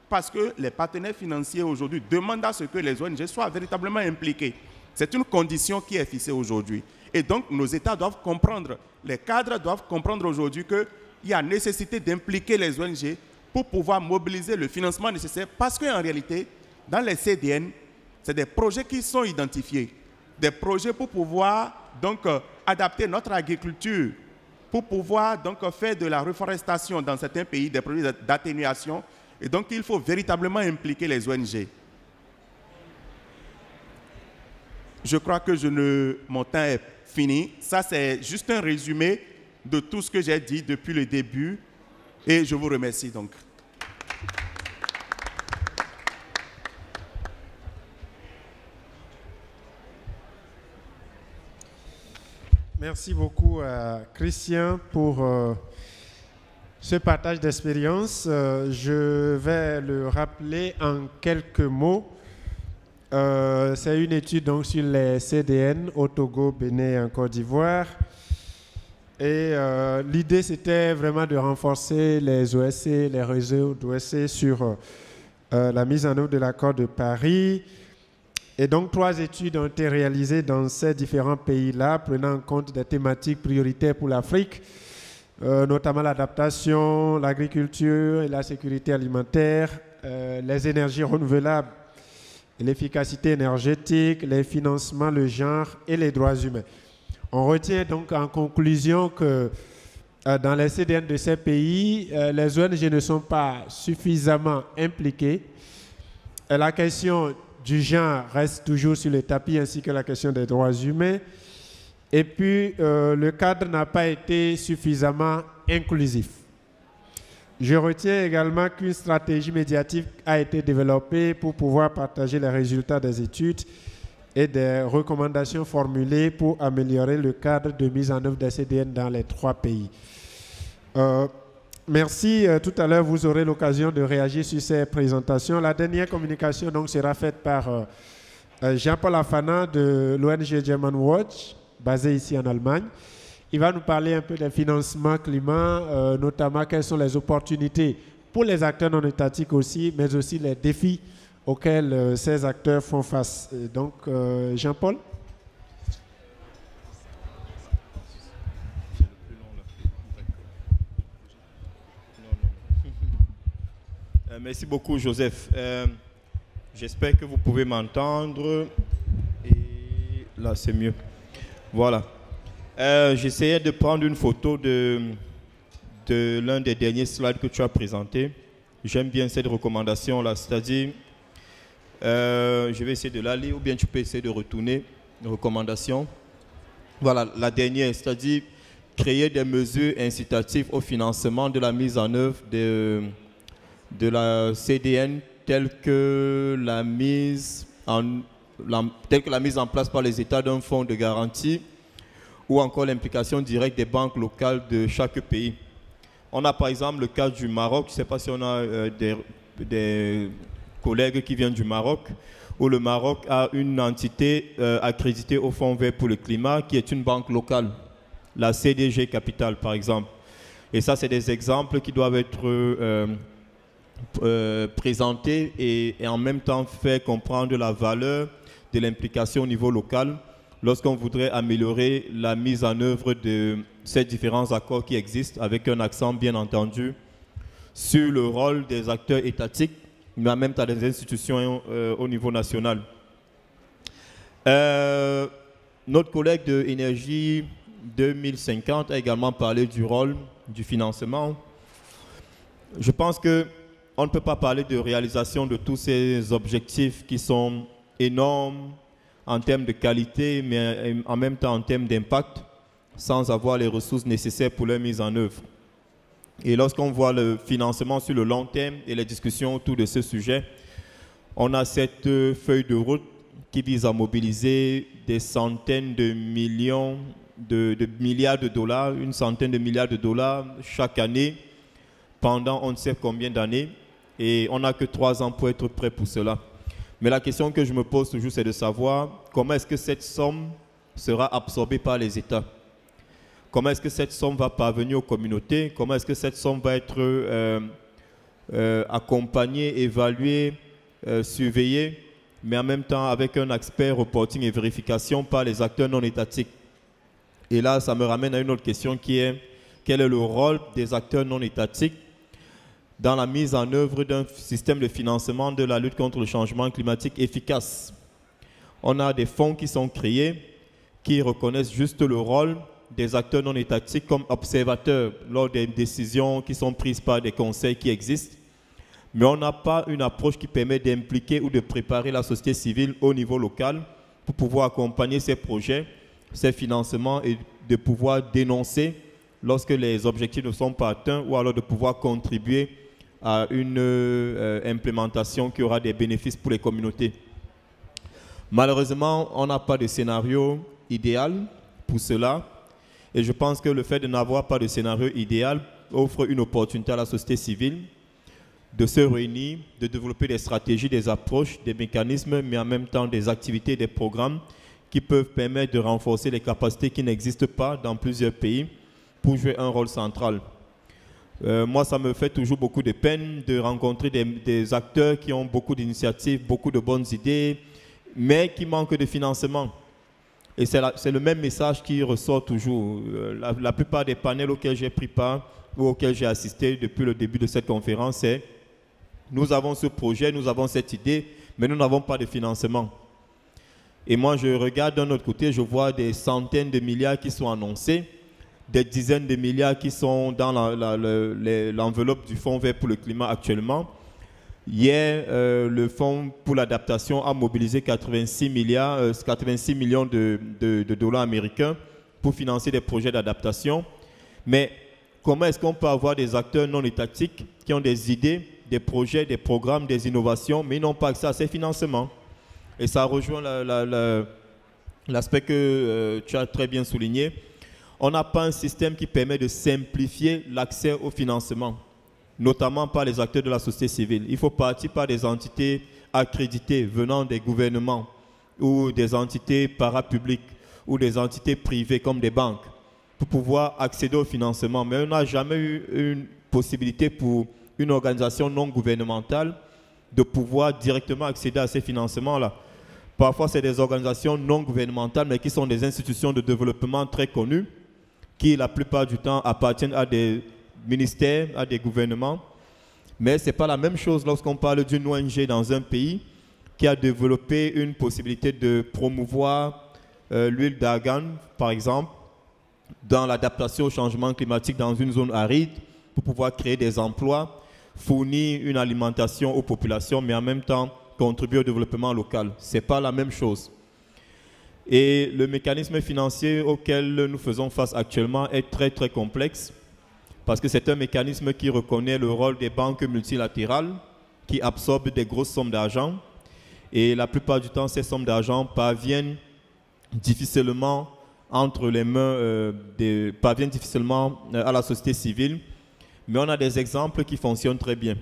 parce que les partenaires financiers aujourd'hui demandent à ce que les ONG soient véritablement impliqués. C'est une condition qui est fixée aujourd'hui. Et donc, nos États doivent comprendre, les cadres doivent comprendre aujourd'hui qu'il y a nécessité d'impliquer les ONG pour pouvoir mobiliser le financement nécessaire, parce qu'en réalité, dans les CDN, c'est des projets qui sont identifiés, des projets pour pouvoir donc adapter notre agriculture, pour pouvoir donc faire de la reforestation dans certains pays, des projets d'atténuation. Et donc, il faut véritablement impliquer les ONG. Je crois que mon temps est fini. Ça, c'est juste un résumé de tout ce que j'ai dit depuis le début. Et je vous remercie donc. Merci beaucoup à Christian pour ce partage d'expérience. Je vais le rappeler en quelques mots. C'est une étude donc, sur les CDN au Togo, Bénin et en Côte d'Ivoire. Et l'idée, c'était vraiment de renforcer les OSC, les réseaux d'OSC sur la mise en œuvre de l'accord de Paris. Et donc, 3 études ont été réalisées dans ces différents pays-là, prenant en compte des thématiques prioritaires pour l'Afrique, notamment l'adaptation, l'agriculture et la sécurité alimentaire, les énergies renouvelables, l'efficacité énergétique, les financements, le genre et les droits humains. On retient donc en conclusion que dans les CDN de ces pays, les ONG ne sont pas suffisamment impliquées. La question du genre reste toujours sur le tapis, ainsi que la question des droits humains. Et puis, le cadre n'a pas été suffisamment inclusif. Je retiens également qu'une stratégie médiatique a été développée pour pouvoir partager les résultats des études et des recommandations formulées pour améliorer le cadre de mise en œuvre des CDN dans les 3 pays. Merci. Tout à l'heure, vous aurez l'occasion de réagir sur ces présentations. La dernière communication donc, sera faite par Jean-Paul Afana de l'ONG German Watch, basé ici en Allemagne. Il va nous parler un peu des financements climat, notamment quelles sont les opportunités pour les acteurs non étatiques aussi, mais aussi les défis auxquels ces acteurs font face. Et donc, Jean-Paul. Merci beaucoup, Joseph. J'espère que vous pouvez m'entendre. Et là, c'est mieux. Voilà. J'essayais de prendre une photo de l'un des derniers slides que tu as présenté. J'aime bien cette recommandation-là, c'est-à-dire, je vais essayer de la lire ou bien tu peux essayer de retourner. Recommandation. Voilà, la dernière, c'est-à-dire créer des mesures incitatives au financement de la mise en œuvre de la CDN telle que la mise en place par les États d'un fonds de garantie ou encore l'implication directe des banques locales de chaque pays. On a par exemple le cas du Maroc, je ne sais pas si on a des collègues qui viennent du Maroc, où le Maroc a une entité accréditée au Fonds vert pour le climat qui est une banque locale, la CDG Capital par exemple. Et ça, c'est des exemples qui doivent être présentés et en même temps faire comprendre la valeur de l'implication au niveau local lorsqu'on voudrait améliorer la mise en œuvre de ces différents accords qui existent, avec un accent bien entendu sur le rôle des acteurs étatiques, mais en même temps des institutions au niveau national. Notre collègue de Énergie 2050 a également parlé du rôle du financement. Je pense que on ne peut pas parler de réalisation de tous ces objectifs qui sont énormes en termes de qualité, mais en même temps en termes d'impact, sans avoir les ressources nécessaires pour leur mise en œuvre. Et lorsqu'on voit le financement sur le long terme et les discussions autour de ce sujet, on a cette feuille de route qui vise à mobiliser des centaines de millions de milliards de dollars, une centaine de milliards de dollars chaque année, pendant on ne sait combien d'années, et on n'a que 3 ans pour être prêt pour cela. Mais la question que je me pose toujours, c'est de savoir comment est-ce que cette somme sera absorbée par les États. Comment est-ce que cette somme va parvenir aux communautés? Comment est-ce que cette somme va être accompagnée, évaluée, surveillée, mais en même temps avec un aspect reporting et vérification par les acteurs non étatiques? Et là, ça me ramène à une autre question qui est quel est le rôle des acteurs non étatiques dans la mise en œuvre d'un système de financement de la lutte contre le changement climatique efficace? On a des fonds qui sont créés qui reconnaissent juste le rôle des acteurs non étatiques comme observateurs lors des décisions qui sont prises par des conseils qui existent, mais on n'a pas une approche qui permet d'impliquer ou de préparer la société civile au niveau local pour pouvoir accompagner ces projets, ces financements et de pouvoir dénoncer lorsque les objectifs ne sont pas atteints ou alors de pouvoir contribuer à une implémentation qui aura des bénéfices pour les communautés. Malheureusement, on n'a pas de scénario idéal pour cela. Et je pense que le fait de n'avoir pas de scénario idéal offre une opportunité à la société civile de se réunir, de développer des stratégies, des approches, des mécanismes, mais en même temps des activités, des programmes qui peuvent permettre de renforcer les capacités qui n'existent pas dans plusieurs pays pour jouer un rôle central. Moi, ça me fait toujours beaucoup de peine de rencontrer des acteurs qui ont beaucoup d'initiatives, beaucoup de bonnes idées, mais qui manquent de financement. Et c'est le même message qui ressort toujours. La plupart des panels auxquels j'ai pris part ou auxquels j'ai assisté depuis le début de cette conférence, c'est nous avons ce projet, nous avons cette idée, mais nous n'avons pas de financement. Et moi, je regarde d'un autre côté, je vois des centaines de milliards qui sont annoncés, des dizaines de milliards qui sont dans l'enveloppe du Fonds vert pour le climat actuellement. Hier, le Fonds pour l'adaptation a mobilisé 86 millions de dollars américains pour financer des projets d'adaptation. Mais comment est-ce qu'on peut avoir des acteurs non étatiques qui ont des idées, des projets, des programmes, des innovations, mais ils n'ont pas accès à ces financements? Et ça rejoint l'aspect que tu as très bien souligné. On n'a pas un système qui permet de simplifier l'accès au financement, notamment par les acteurs de la société civile. Il faut partir par des entités accréditées venant des gouvernements ou des entités parapubliques ou des entités privées comme des banques pour pouvoir accéder au financement. Mais on n'a jamais eu une possibilité pour une organisation non gouvernementale de pouvoir directement accéder à ces financements-là. Parfois, c'est des organisations non gouvernementales, mais qui sont des institutions de développement très connues, qui la plupart du temps appartiennent à des ministères, à des gouvernements. Mais ce n'est pas la même chose lorsqu'on parle d'une ONG dans un pays qui a développé une possibilité de promouvoir l'huile d'argan, par exemple, dans l'adaptation au changement climatique dans une zone aride, pour pouvoir créer des emplois, fournir une alimentation aux populations, mais en même temps contribuer au développement local. Ce n'est pas la même chose. Et le mécanisme financier auquel nous faisons face actuellement est très très complexe parce que c'est un mécanisme qui reconnaît le rôle des banques multilatérales qui absorbent des grosses sommes d'argent et la plupart du temps ces sommes d'argent parviennent difficilement entre les mains parviennent difficilement à la société civile, mais on a des exemples qui fonctionnent très bien.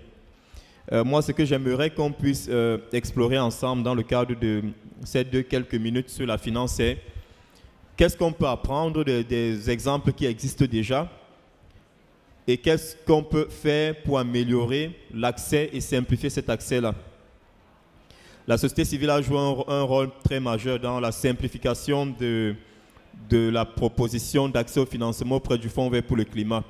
Moi, ce que j'aimerais qu'on puisse explorer ensemble dans le cadre de ces quelques minutes sur la finance, c'est qu'est-ce qu'on peut apprendre des exemples qui existent déjà et qu'est-ce qu'on peut faire pour améliorer l'accès et simplifier cet accès-là. La société civile a joué un rôle très majeur dans la simplification de la proposition d'accès au financement auprès du Fonds vert pour le climat.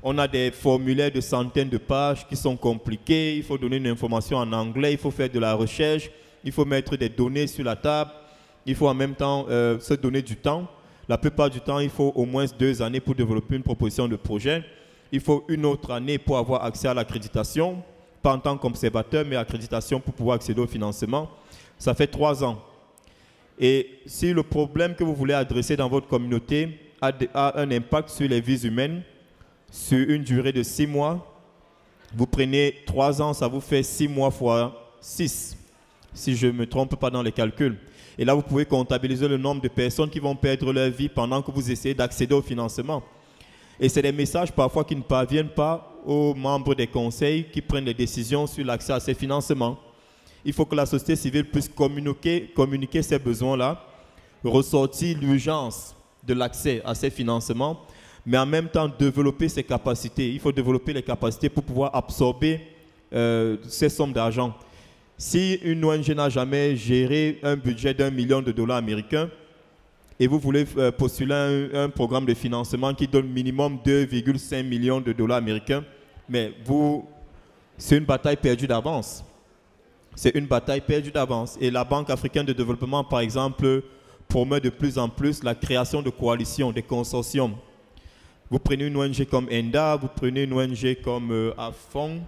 On a des formulaires de centaines de pages qui sont compliqués, il faut donner une information en anglais, il faut faire de la recherche, il faut mettre des données sur la table, il faut en même temps se donner du temps. La plupart du temps, il faut au moins 2 années pour développer une proposition de projet. Il faut une autre année pour avoir accès à l'accréditation, pas en tant qu'observateur, mais accréditation pour pouvoir accéder au financement. Ça fait 3 ans. Et si le problème que vous voulez adresser dans votre communauté a un impact sur les vies humaines, sur une durée de 6 mois, vous prenez 3 ans, ça vous fait 6 mois fois 6, si je ne me trompe pas dans les calculs. Et là, vous pouvez comptabiliser le nombre de personnes qui vont perdre leur vie pendant que vous essayez d'accéder au financement. Et c'est des messages parfois qui ne parviennent pas aux membres des conseils qui prennent les décisions sur l'accès à ces financements. Il faut que la société civile puisse communiquer ces besoins-là, ressortir l'urgence de l'accès à ces financements, mais en même temps développer ses capacités. Il faut développer les capacités pour pouvoir absorber ces sommes d'argent. Si une ONG n'a jamais géré un budget d'$1 million américains et vous voulez postuler un programme de financement qui donne minimum 2,5 millions de dollars américains, mais c'est une bataille perdue d'avance. C'est une bataille perdue d'avance. Et la Banque africaine de développement, par exemple, promeut de plus en plus la création de coalitions, de consortiums. Vous prenez une ONG comme ENDA, vous prenez une ONG comme AFON,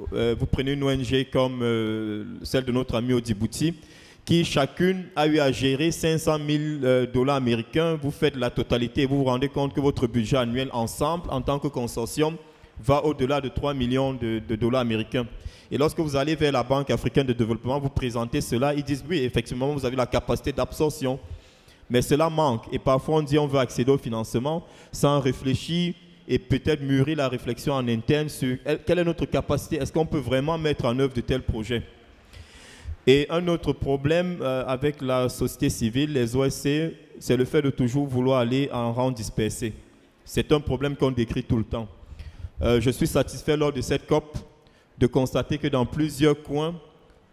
vous prenez une ONG comme celle de notre ami au Djibouti, qui chacune a eu à gérer 500 000 dollars américains. Vous faites la totalité, vous vous rendez compte que votre budget annuel ensemble, en tant que consortium, va au-delà de 3 millions de dollars américains. Et lorsque vous allez vers la Banque africaine de développement, vous présentez cela, ils disent oui, effectivement, vous avez la capacité d'absorption. Mais cela manque. Et parfois, on dit on veut accéder au financement sans réfléchir et peut-être mûrir la réflexion en interne sur quelle est notre capacité. Est-ce qu'on peut vraiment mettre en œuvre de tels projets? Et un autre problème avec la société civile, les OSC, c'est le fait de toujours vouloir aller en rang dispersé. C'est un problème qu'on décrit tout le temps. Je suis satisfait lors de cette COP de constater que dans plusieurs coins,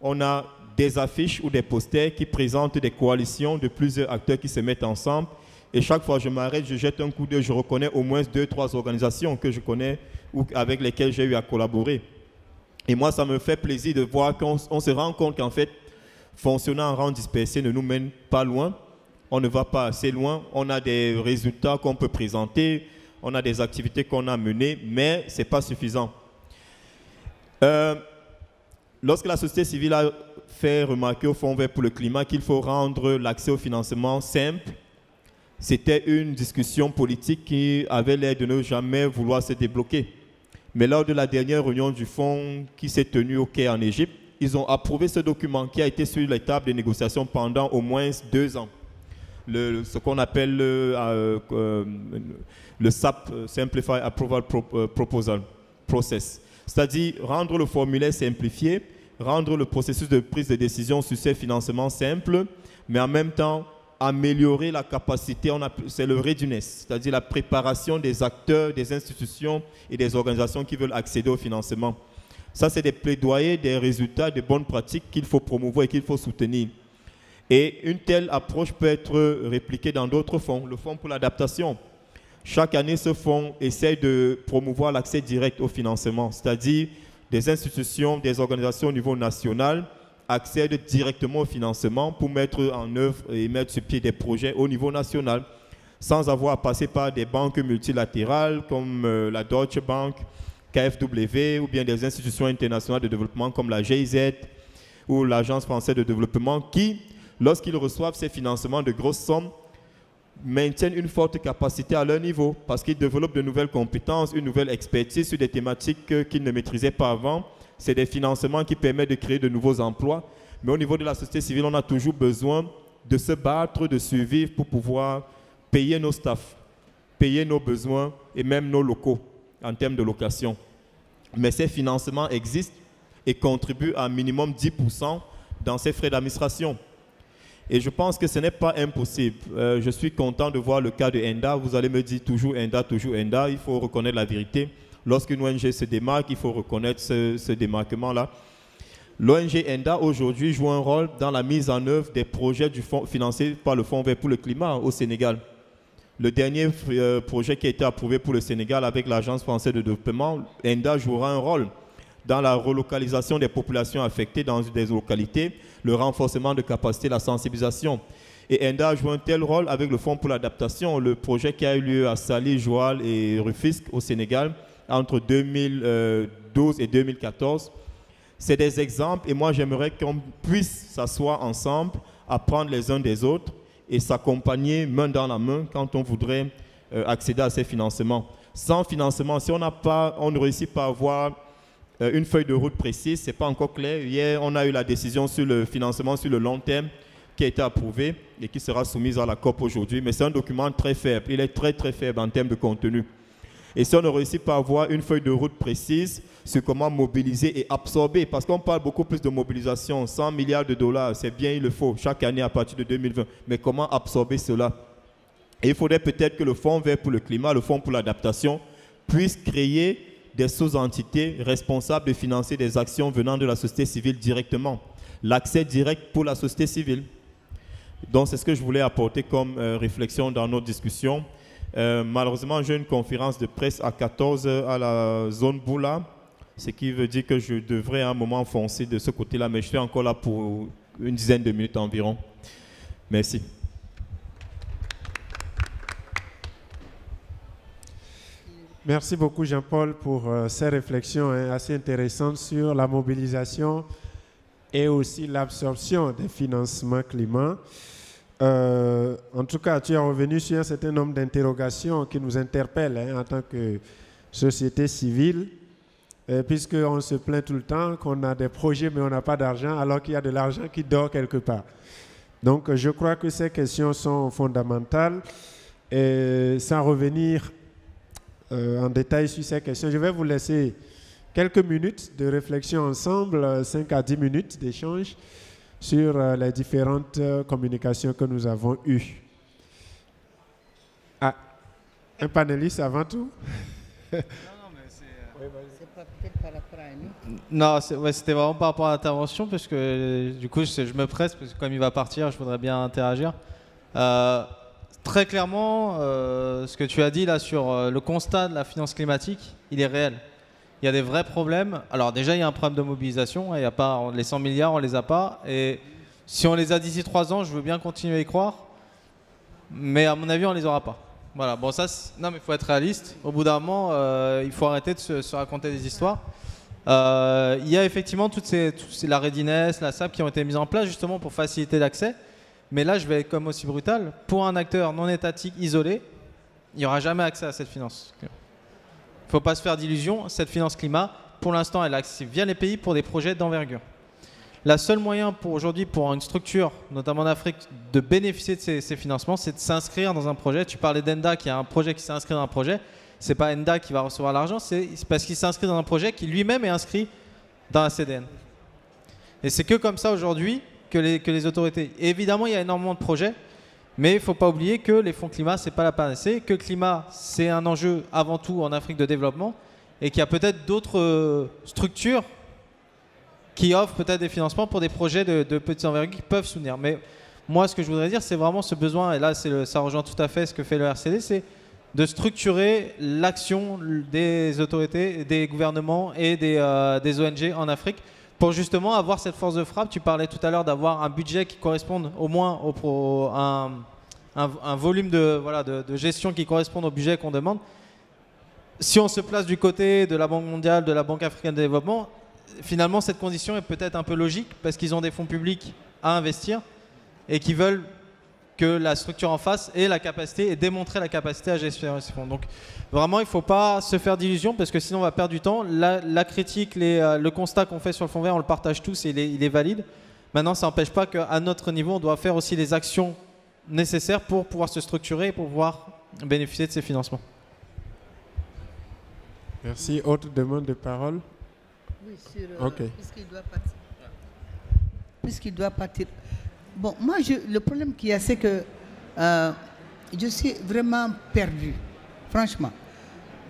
on a des affiches ou des posters qui présentent des coalitions de plusieurs acteurs qui se mettent ensemble. Et chaque fois que je m'arrête, je jette un coup d'œil, je reconnais au moins 2-3 organisations que je connais ou avec lesquelles j'ai eu à collaborer. Et moi, ça me fait plaisir de voir qu'on se rend compte qu'en fait, fonctionner en rang dispersé ne nous mène pas loin. On ne va pas assez loin. On a des résultats qu'on peut présenter, on a des activités qu'on a menées, mais ce n'est pas suffisant. Lorsque la société civile a fait remarquer au Fonds vert pour le climat qu'il faut rendre l'accès au financement simple, c'était une discussion politique qui avait l'air de ne jamais vouloir se débloquer. Mais lors de la dernière réunion du Fonds qui s'est tenue au Caire en Égypte, ils ont approuvé ce document qui a été sur les tables de négociation pendant au moins 2 ans. Ce qu'on appelle le SAP, Simplified Approval Proposal Process. C'est-à-dire rendre le formulaire simplifié, rendre le processus de prise de décision sur ces financements simples, mais en même temps améliorer la capacité, c'est le readiness, c'est-à-dire la préparation des acteurs, des institutions et des organisations qui veulent accéder au financement. Ça, c'est des plaidoyers, des résultats, des bonnes pratiques qu'il faut promouvoir et qu'il faut soutenir. Et une telle approche peut être répliquée dans d'autres fonds. Le fonds pour l'adaptation. Chaque année, ce fonds essaie de promouvoir l'accès direct au financement, c'est-à-dire des institutions, des organisations au niveau national accèdent directement au financement pour mettre en œuvre et mettre sur pied des projets au niveau national, sans avoir à passer par des banques multilatérales comme la Deutsche Bank, KfW, ou bien des institutions internationales de développement comme la GIZ ou l'Agence française de développement qui, lorsqu'ils reçoivent ces financements de grosses sommes, maintiennent une forte capacité à leur niveau parce qu'ils développent de nouvelles compétences, une nouvelle expertise sur des thématiques qu'ils ne maîtrisaient pas avant. C'est des financements qui permettent de créer de nouveaux emplois. Mais au niveau de la société civile, on a toujours besoin de se battre, de survivre pour pouvoir payer nos staffs, payer nos besoins et même nos locaux en termes de location. Mais ces financements existent et contribuent à un minimum 10% dans ces frais d'administration. Et je pense que ce n'est pas impossible. Je suis content de voir le cas de ENDA. Vous allez me dire toujours ENDA, toujours ENDA. Il faut reconnaître la vérité. Lorsqu'une ONG se démarque, il faut reconnaître ce démarquement-là. L'ONG ENDA aujourd'hui joue un rôle dans la mise en œuvre des projets financés par le Fonds vert pour le climat au Sénégal. Le dernier projet qui a été approuvé pour le Sénégal avec l'Agence française de développement, ENDA jouera un rôle dans la relocalisation des populations affectées dans des localités, le renforcement de capacité, la sensibilisation. Et ENDA joue un tel rôle avec le Fonds pour l'adaptation, le projet qui a eu lieu à Saly, Joal et Rufisque au Sénégal entre 2012 et 2014. C'est des exemples et moi j'aimerais qu'on puisse s'asseoir ensemble, apprendre les uns des autres et s'accompagner main dans la main quand on voudrait accéder à ces financements. Sans financement, si on ne réussit pas à avoir une feuille de route précise, ce n'est pas encore clair. Hier, on a eu la décision sur le financement sur le long terme qui a été approuvée et qui sera soumise à la COP aujourd'hui, mais c'est un document très faible. Il est très très faible en termes de contenu. Et si on ne réussit pas à avoir une feuille de route précise sur comment mobiliser et absorber, parce qu'on parle beaucoup plus de mobilisation, 100 milliards de dollars, c'est bien, il le faut, chaque année à partir de 2020, mais comment absorber cela? Et il faudrait peut-être que le Fonds vert pour le climat, le Fonds pour l'adaptation, puisse créer des sous-entités responsables de financer des actions venant de la société civile directement. L'accès direct pour la société civile. Donc c'est ce que je voulais apporter comme réflexion dans notre discussion. Malheureusement, j'ai une conférence de presse à 14h à la zone Boula, ce qui veut dire que je devrais à un moment foncer de ce côté-là, mais je suis encore là pour une dizaine de minutes environ. Merci. Merci beaucoup Jean-Paul pour ces réflexions assez intéressantes sur la mobilisation et aussi l'absorption des financements climat. En tout cas, tu es revenu sur un certain nombre d'interrogations qui nous interpellent en tant que société civile, puisqu'on se plaint tout le temps qu'on a des projets mais on n'a pas d'argent alors qu'il y a de l'argent qui dort quelque part. Donc je crois que ces questions sont fondamentales et sans revenir en détail sur ces questions, je vais vous laisser quelques minutes de réflexion ensemble, 5 à 10 minutes d'échange sur les différentes communications que nous avons eues. Ah, un panéliste avant tout? Non, mais c'est pas peut-être par rapport à nous. Non, c'était vraiment par rapport à l'intervention, parce que du coup, je me presse, parce que comme il va partir, je voudrais bien interagir. Très clairement, ce que tu as dit là sur le constat de la finance climatique, il est réel. Il y a des vrais problèmes. Alors déjà, il y a un problème de mobilisation. Il y a pas, les 100 milliards, on ne les a pas. Et si on les a d'ici 3 ans, je veux bien continuer à y croire. Mais à mon avis, on ne les aura pas. Voilà. Bon, ça, non, mais il faut être réaliste. Au bout d'un moment, il faut arrêter de se raconter des histoires. Il y a effectivement la readiness, la SAP qui ont été mises en place justement pour faciliter l'accès. Mais là, je vais être comme aussi brutal. Pour un acteur non étatique isolé, il n'y aura jamais accès à cette finance. Il ne faut pas se faire d'illusions. Cette finance climat, pour l'instant, elle est accessible via les pays pour des projets d'envergure. La seule moyen pour aujourd'hui, pour une structure, notamment en Afrique, de bénéficier de ces financements, c'est de s'inscrire dans un projet. Tu parlais d'ENDA, qui a un projet qui s'est inscrit dans un projet. Ce n'est pas ENDA qui va recevoir l'argent, c'est parce qu'il s'inscrit dans un projet qui lui-même est inscrit dans la CDN. Et c'est que comme ça aujourd'hui que les autorités. Et évidemment, il y a énormément de projets, mais il ne faut pas oublier que les fonds climat, ce n'est pas la panacée, que le climat, c'est un enjeu avant tout en Afrique de développement, et qu'il y a peut-être d'autres structures qui offrent peut-être des financements pour des projets de petites envergures qui peuvent soutenir. Mais moi, ce que je voudrais dire, c'est vraiment ce besoin, et là, ça rejoint tout à fait ce que fait le RCD, c'est de structurer l'action des autorités, des gouvernements et des ONG en Afrique pour justement avoir cette force de frappe. Tu parlais tout à l'heure d'avoir un budget qui corresponde au moins à un volume de gestion qui corresponde au budget qu'on demande. Si on se place du côté de la Banque mondiale, de la Banque africaine de développement, finalement cette condition est peut-être un peu logique parce qu'ils ont des fonds publics à investir et qui veulent que la structure en face ait la capacité et démontrer la capacité à gérer ces fonds. Donc vraiment, il ne faut pas se faire d'illusions parce que sinon on va perdre du temps. La critique, le constat qu'on fait sur le fonds vert, on le partage tous et il est valide. Maintenant, ça n'empêche pas qu'à notre niveau, on doit faire aussi les actions nécessaires pour pouvoir se structurer et pour pouvoir bénéficier de ces financements. Merci. Autre demande de parole? Oui, sur Okay. Puisqu'il doit partir. Bon, moi, le problème qu'il y a, c'est que je suis vraiment perdu, franchement.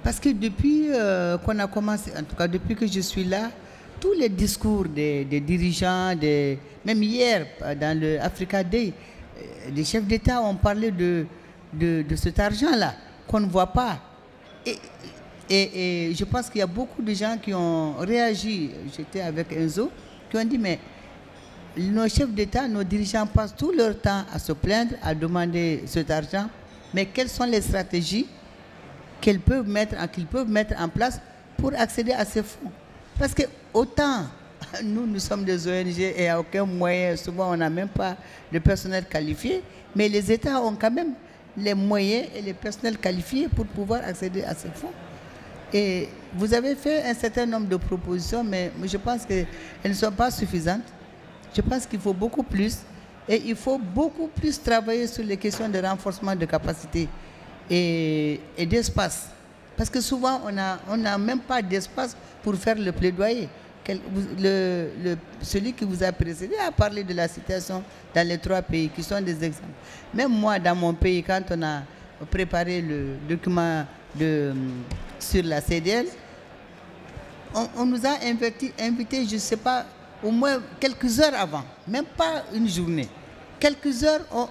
Parce que depuis qu'on a commencé, en tout cas depuis que je suis là, tous les discours des dirigeants, même hier, dans le Africa Day, les chefs d'État ont parlé de cet argent-là, qu'on ne voit pas. Et je pense qu'il y a beaucoup de gens qui ont réagi, j'étais avec Enzo, qui ont dit, mais nos chefs d'État, nos dirigeants passent tout leur temps à se plaindre, à demander cet argent, mais quelles sont les stratégies qu'ils peuvent mettre en place pour accéder à ces fonds? Parce que autant nous sommes des ONG et il n'y a aucun moyen. Souvent, on n'a même pas de personnel qualifié. Mais les États ont quand même les moyens et les personnels qualifiés pour pouvoir accéder à ces fonds. Et vous avez fait un certain nombre de propositions, mais je pense qu'elles ne sont pas suffisantes. Je pense qu'il faut beaucoup plus. Et il faut beaucoup plus travailler sur les questions de renforcement de capacité et d'espace. Parce que souvent, on n'a même pas d'espace pour faire le plaidoyer. Celui qui vous a précédé a parlé de la situation dans les 3 pays qui sont des exemples. Même moi, dans mon pays, quand on a préparé le document sur la CDL, on nous a invités, je ne sais pas, au moins quelques heures avant, même pas une journée. Quelques heures, on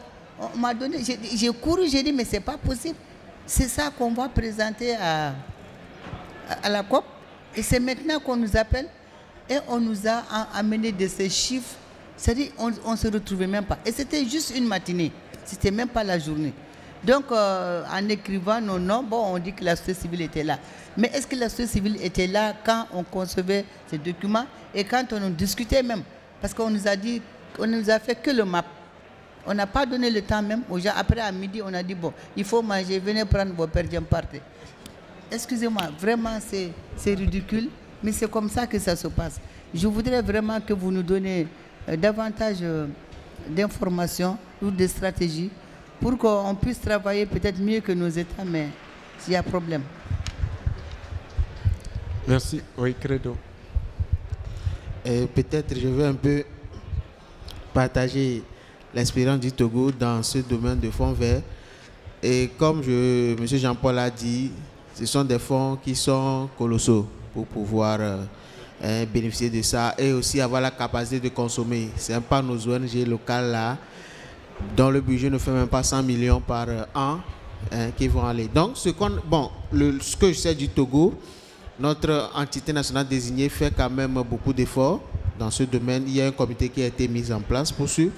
m'a donné, j'ai couru, j'ai dit, mais ce n'est pas possible. C'est ça qu'on va présenter à la COP. Et c'est maintenant qu'on nous appelle et on nous a amené de ces chiffres. C'est-à-dire qu'on ne se retrouvait même pas. Et c'était juste une matinée. Ce n'était même pas la journée. Donc, en écrivant nos noms, bon, on dit que la société civile était là. Mais est-ce que la société civile était là quand on concevait ces documents et quand on en discutait même? Parce qu'on nous a dit, on ne nous a fait que le MAP. On n'a pas donné le temps même aux gens. Après, à midi, on a dit, bon, il faut manger, venez prendre vos perdiens, partez. Excusez-moi, vraiment, c'est ridicule, mais c'est comme ça que ça se passe. Je voudrais vraiment que vous nous donnez davantage d'informations ou de stratégies pour qu'on puisse travailler peut-être mieux que nos États, mais il y a problème. Merci. Oui, Credo. Peut-être je vais un peu partager l'expérience du Togo dans ce domaine de fonds verts. Et comme M. Jean-Paul a dit, ce sont des fonds qui sont colossaux pour pouvoir bénéficier de ça et aussi avoir la capacité de consommer. Ce n'est pas nos ONG locales là, dont le budget ne fait même pas 100 millions par an, qui vont aller. Donc, ce que je sais du Togo, notre entité nationale désignée fait quand même beaucoup d'efforts dans ce domaine. Il y a un comité qui a été mis en place pour suivre.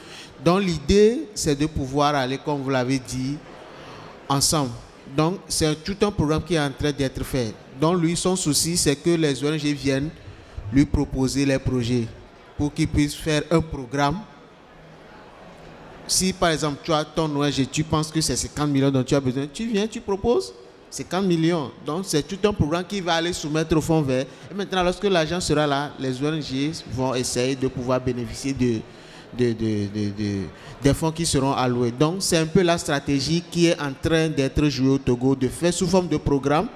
Donc, l'idée, c'est de pouvoir aller, comme vous l'avez dit, ensemble. Donc, c'est tout un programme qui est en train d'être fait. Donc, lui, son souci, c'est que les ONG viennent lui proposer les projets pour qu'il puisse faire un programme. Si, par exemple, tu as ton ONG, tu penses que c'est 50 millions dont tu as besoin, tu viens, tu proposes 50 millions. Donc, c'est tout un programme qui va aller soumettre au fonds vert. Et maintenant, lorsque l'argent sera là, les ONG vont essayer de pouvoir bénéficier des fonds qui seront alloués. Donc, c'est un peu la stratégie qui est en train d'être jouée au Togo, de faire sous forme de programme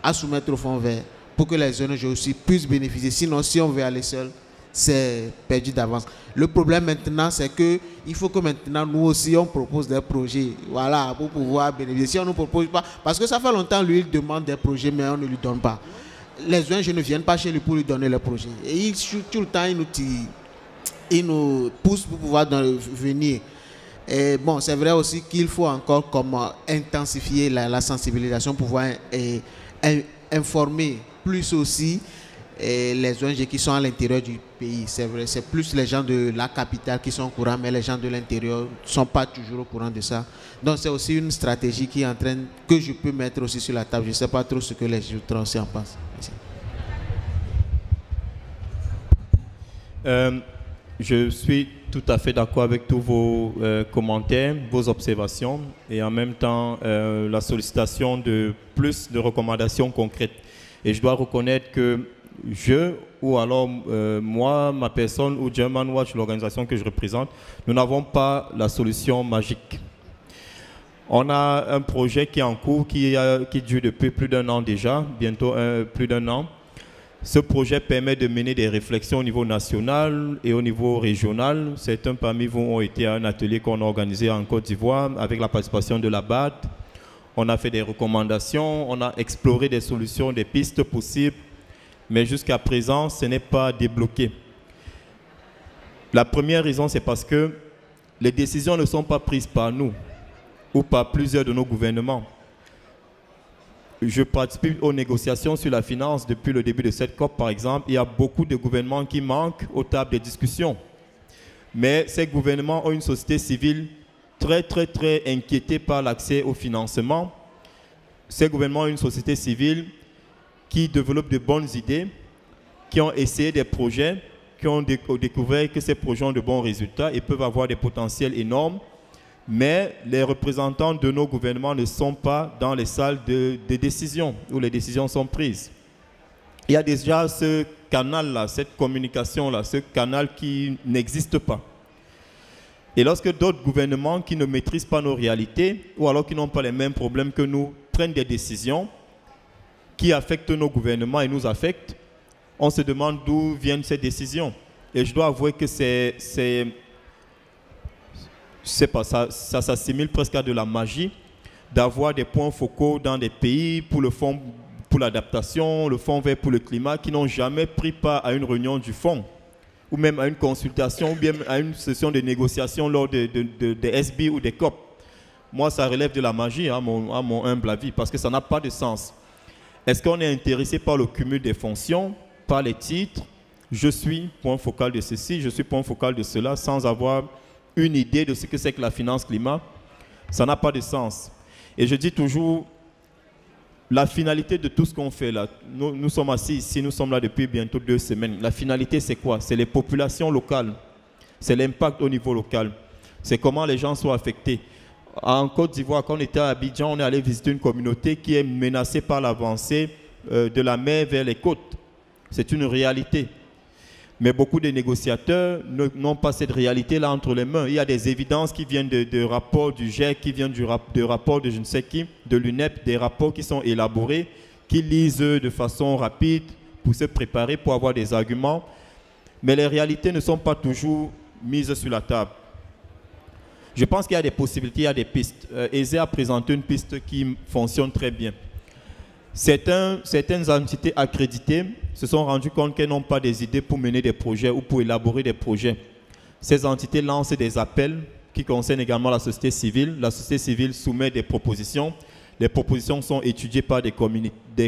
à soumettre au fonds vert pour que les ONG aussi puissent bénéficier. Sinon, si on veut aller seul, c'est perdu d'avance. Le problème maintenant, c'est qu'il faut que maintenant, nous aussi, on propose des projets, voilà, pour pouvoir bénéficier. Si on ne nous propose pas, parce que ça fait longtemps, lui, il demande des projets, mais on ne lui donne pas. Les ONG ne viennent pas chez lui pour lui donner les projets. Et tout le temps, il nous pousse pour pouvoir venir. Et bon, c'est vrai aussi qu'il faut encore intensifier la sensibilisation pour pouvoir informer plus aussi les ONG qui sont à l'intérieur du pays. C'est vrai, c'est plus les gens de la capitale qui sont au courant, mais les gens de l'intérieur ne sont pas toujours au courant de ça. Donc c'est aussi une stratégie qui est en train, que je peux mettre aussi sur la table. Je ne sais pas trop ce que les autres aussi en pensent. Merci. Je suis tout à fait d'accord avec tous vos commentaires, vos observations et en même temps la sollicitation de plus de recommandations concrètes. Et je dois reconnaître que ou alors moi, ma personne ou German Watch, l'organisation que je représente, nous n'avons pas la solution magique. On a un projet qui est en cours, qui dure depuis plus d'un an déjà, bientôt plus d'un an. Ce projet permet de mener des réflexions au niveau national et au niveau régional. Certains parmi vous ont été à un atelier qu'on a organisé en Côte d'Ivoire avec la participation de la BAD. On a fait des recommandations, on a exploré des solutions, des pistes possibles, mais jusqu'à présent, ce n'est pas débloqué. La première raison, c'est parce que les décisions ne sont pas prises par nous ou par plusieurs de nos gouvernements. Je participe aux négociations sur la finance depuis le début de cette COP, par exemple. Il y a beaucoup de gouvernements qui manquent aux tables des discussions. Mais ces gouvernements ont une société civile très inquiétée par l'accès au financement. Ces gouvernements ont une société civile qui développe de bonnes idées, qui ont essayé des projets, qui ont découvert que ces projets ont de bons résultats et peuvent avoir des potentiels énormes, mais les représentants de nos gouvernements ne sont pas dans les salles de décision où les décisions sont prises. Il y a déjà ce canal-là, cette communication-là, ce canal qui n'existe pas. Et lorsque d'autres gouvernements qui ne maîtrisent pas nos réalités ou alors qui n'ont pas les mêmes problèmes que nous prennent des décisions qui affectent nos gouvernements et nous affectent, on se demande d'où viennent ces décisions. Et je dois avouer que ça s'assimile presque à de la magie d'avoir des points focaux dans des pays pour le fonds pour l'adaptation, le fonds vert pour le climat, qui n'ont jamais pris part à une réunion du fonds, ou même à une consultation, ou bien à une session de négociation lors des SB ou des COP. Moi, ça relève de la magie, à mon humble avis, parce que ça n'a pas de sens. Est-ce qu'on est intéressé par le cumul des fonctions, par les titres? Je suis point focal de ceci, je suis point focal de cela, sans avoir une idée de ce que c'est que la finance climat? Ça n'a pas de sens. Et je dis toujours, la finalité de tout ce qu'on fait là, nous sommes assis ici, nous sommes là depuis bientôt 2 semaines. La finalité, c'est quoi? C'est les populations locales. C'est l'impact au niveau local. C'est comment les gens sont affectés. En Côte d'Ivoire, quand on était à Abidjan, on est allé visiter une communauté qui est menacée par l'avancée de la mer vers les côtes. C'est une réalité. Mais beaucoup de négociateurs n'ont pas cette réalité-là entre les mains. Il y a des évidences qui viennent de rapports du GIEC, qui viennent de rapports de je ne sais qui, de l'UNEP, des rapports qui sont élaborés, qui lisent de façon rapide pour se préparer, pour avoir des arguments. Mais les réalités ne sont pas toujours mises sur la table. Je pense qu'il y a des possibilités, il y a des pistes. ESE a présenté une piste qui fonctionne très bien. Certaines entités accréditées se sont rendues compte qu'elles n'ont pas des idées pour mener des projets ou pour élaborer des projets. Ces entités lancent des appels qui concernent également la société civile. La société civile soumet des propositions. Les propositions sont étudiées par des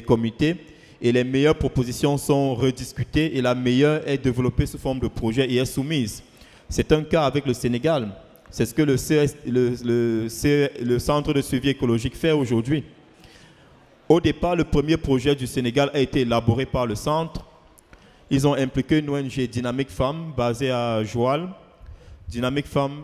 comités et les meilleures propositions sont rediscutées et la meilleure est développée sous forme de projet et est soumise. C'est un cas avec le Sénégal. C'est ce que le Centre de suivi écologique fait aujourd'hui. Au départ, le premier projet du Sénégal a été élaboré par le centre. Ils ont impliqué une ONG Dynamic Femmes basée à Joal. Dynamic Femmes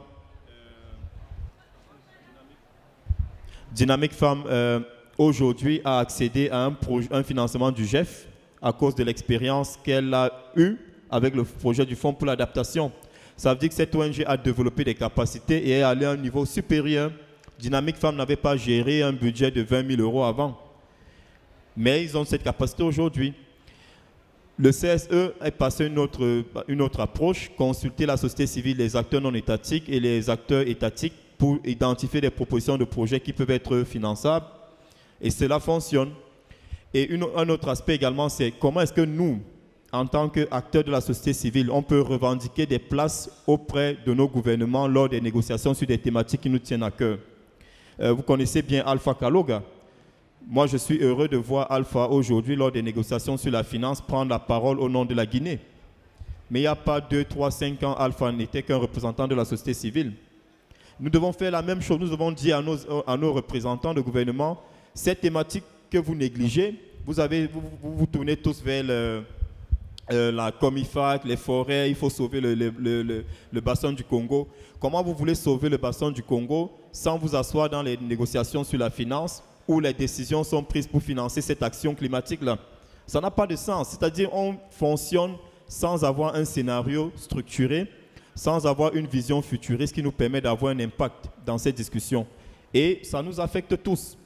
aujourd'hui a accédé à un financement du GEF à cause de l'expérience qu'elle a eue avec le projet du Fonds pour l'adaptation. Ça veut dire que cette ONG a développé des capacités et est allée à un niveau supérieur. Dynamic Femmes n'avait pas géré un budget de 20 000 € avant. Mais ils ont cette capacité aujourd'hui. Le CSE est passé une autre approche, consulter la société civile, les acteurs non étatiques et les acteurs étatiques pour identifier des propositions de projets qui peuvent être finançables. Et cela fonctionne. Et un autre aspect également, c'est comment est-ce que nous, en tant qu'acteurs de la société civile, on peut revendiquer des places auprès de nos gouvernements lors des négociations sur des thématiques qui nous tiennent à cœur. Vous connaissez bien Alpha Kaloga. Moi, je suis heureux de voir Alpha aujourd'hui, lors des négociations sur la finance, prendre la parole au nom de la Guinée. Mais il n'y a pas 2, 3, 5 ans, Alpha n'était qu'un représentant de la société civile. Nous devons faire la même chose. Nous devons dire à nos représentants de gouvernement, cette thématique que vous négligez, vous tournez tous vers la Comifac, les forêts, il faut sauver le bassin du Congo. Comment vous voulez sauver le bassin du Congo sans vous asseoir dans les négociations sur la finance où les décisions sont prises pour financer cette action climatique-là? Ça n'a pas de sens. C'est-à-dire on fonctionne sans avoir un scénario structuré, sans avoir une vision futuriste qui nous permet d'avoir un impact dans ces discussions. Et ça nous affecte tous.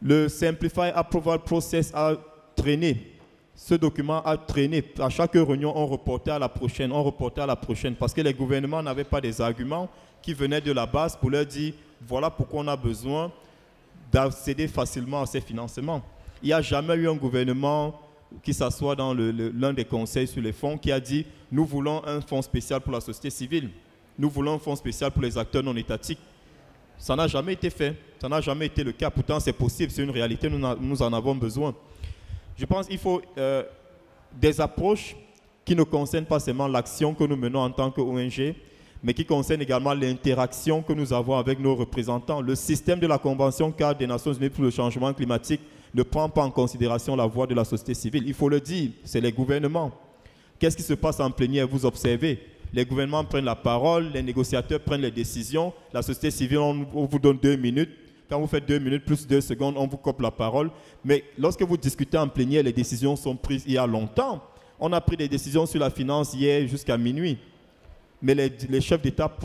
Le Simplify Approval Process a traîné. Ce document a traîné. À chaque réunion, on reportait à la prochaine, parce que les gouvernements n'avaient pas des arguments qui venaient de la base pour leur dire voilà pourquoi on a besoin d'accéder facilement à ces financements. Il n'y a jamais eu un gouvernement qui s'assoit dans l'un des conseils sur les fonds qui a dit nous voulons un fonds spécial pour la société civile, nous voulons un fonds spécial pour les acteurs non étatiques. Ça n'a jamais été fait, ça n'a jamais été le cas. Pourtant, c'est possible, c'est une réalité, nous en avons besoin. Je pense qu'il faut des approches qui ne concernent pas seulement l'action que nous menons en tant qu'ONG, mais qui concerne également l'interaction que nous avons avec nos représentants. Le système de la Convention cadre des Nations Unies pour le changement climatique ne prend pas en considération la voix de la société civile. Il faut le dire, c'est les gouvernements Qu'est-ce qui se passe en plénière? Vous observez. Les gouvernements prennent la parole, les négociateurs prennent les décisions, la société civile, on vous donne 2 minutes. Quand vous faites 2 minutes plus 2 secondes, on vous coupe la parole. Mais lorsque vous discutez en plénière, les décisions sont prises il y a longtemps. On a pris des décisions sur la finance hier jusqu'à minuit. Mais les chefs d'État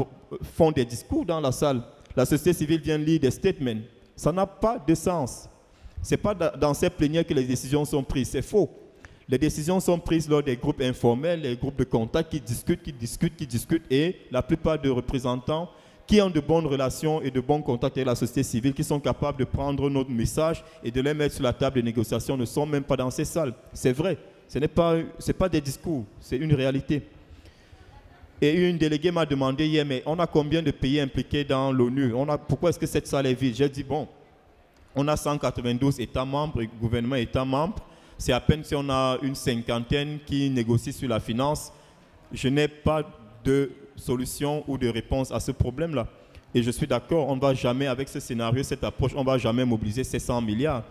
font des discours dans la salle. La société civile vient lire des statements. Ça n'a pas de sens. Ce n'est pas dans ces plénières que les décisions sont prises. C'est faux. Les décisions sont prises lors des groupes informels, les groupes de contact qui discutent. Et la plupart des représentants qui ont de bonnes relations et de bons contacts avec la société civile, qui sont capables de prendre notre message et de les mettre sur la table de négociation, ne sont même pas dans ces salles. C'est vrai. Ce n'est pas des discours, c'est une réalité. Et une déléguée m'a demandé hier, mais on a combien de pays impliqués dans l'ONU? Pourquoi est-ce que cette salle est vide? J'ai dit, bon, on a 192 États membres, gouvernements États membres. C'est à peine si on a une cinquantaine qui négocient sur la finance. Je n'ai pas de solution ou de réponse à ce problème-là. Et je suis d'accord, on ne va jamais, avec ce scénario, cette approche, on ne va jamais mobiliser ces 100 milliards.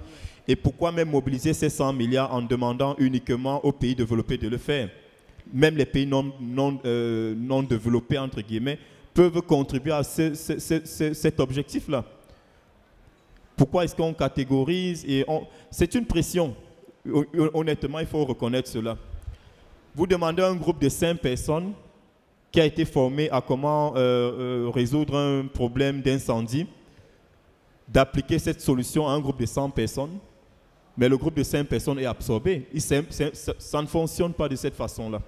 Et pourquoi même mobiliser ces 100 milliards en demandant uniquement aux pays développés de le faire? Même les pays non développés, entre guillemets, peuvent contribuer à cet objectif-là. Pourquoi est-ce qu'on catégorise? C'est une pression. Honnêtement, il faut reconnaître cela. Vous demandez à un groupe de 5 personnes qui a été formé à comment résoudre un problème d'incendie, d'appliquer cette solution à un groupe de 100 personnes, mais le groupe de 5 personnes est absorbé. Ça ne fonctionne pas de cette façon-là.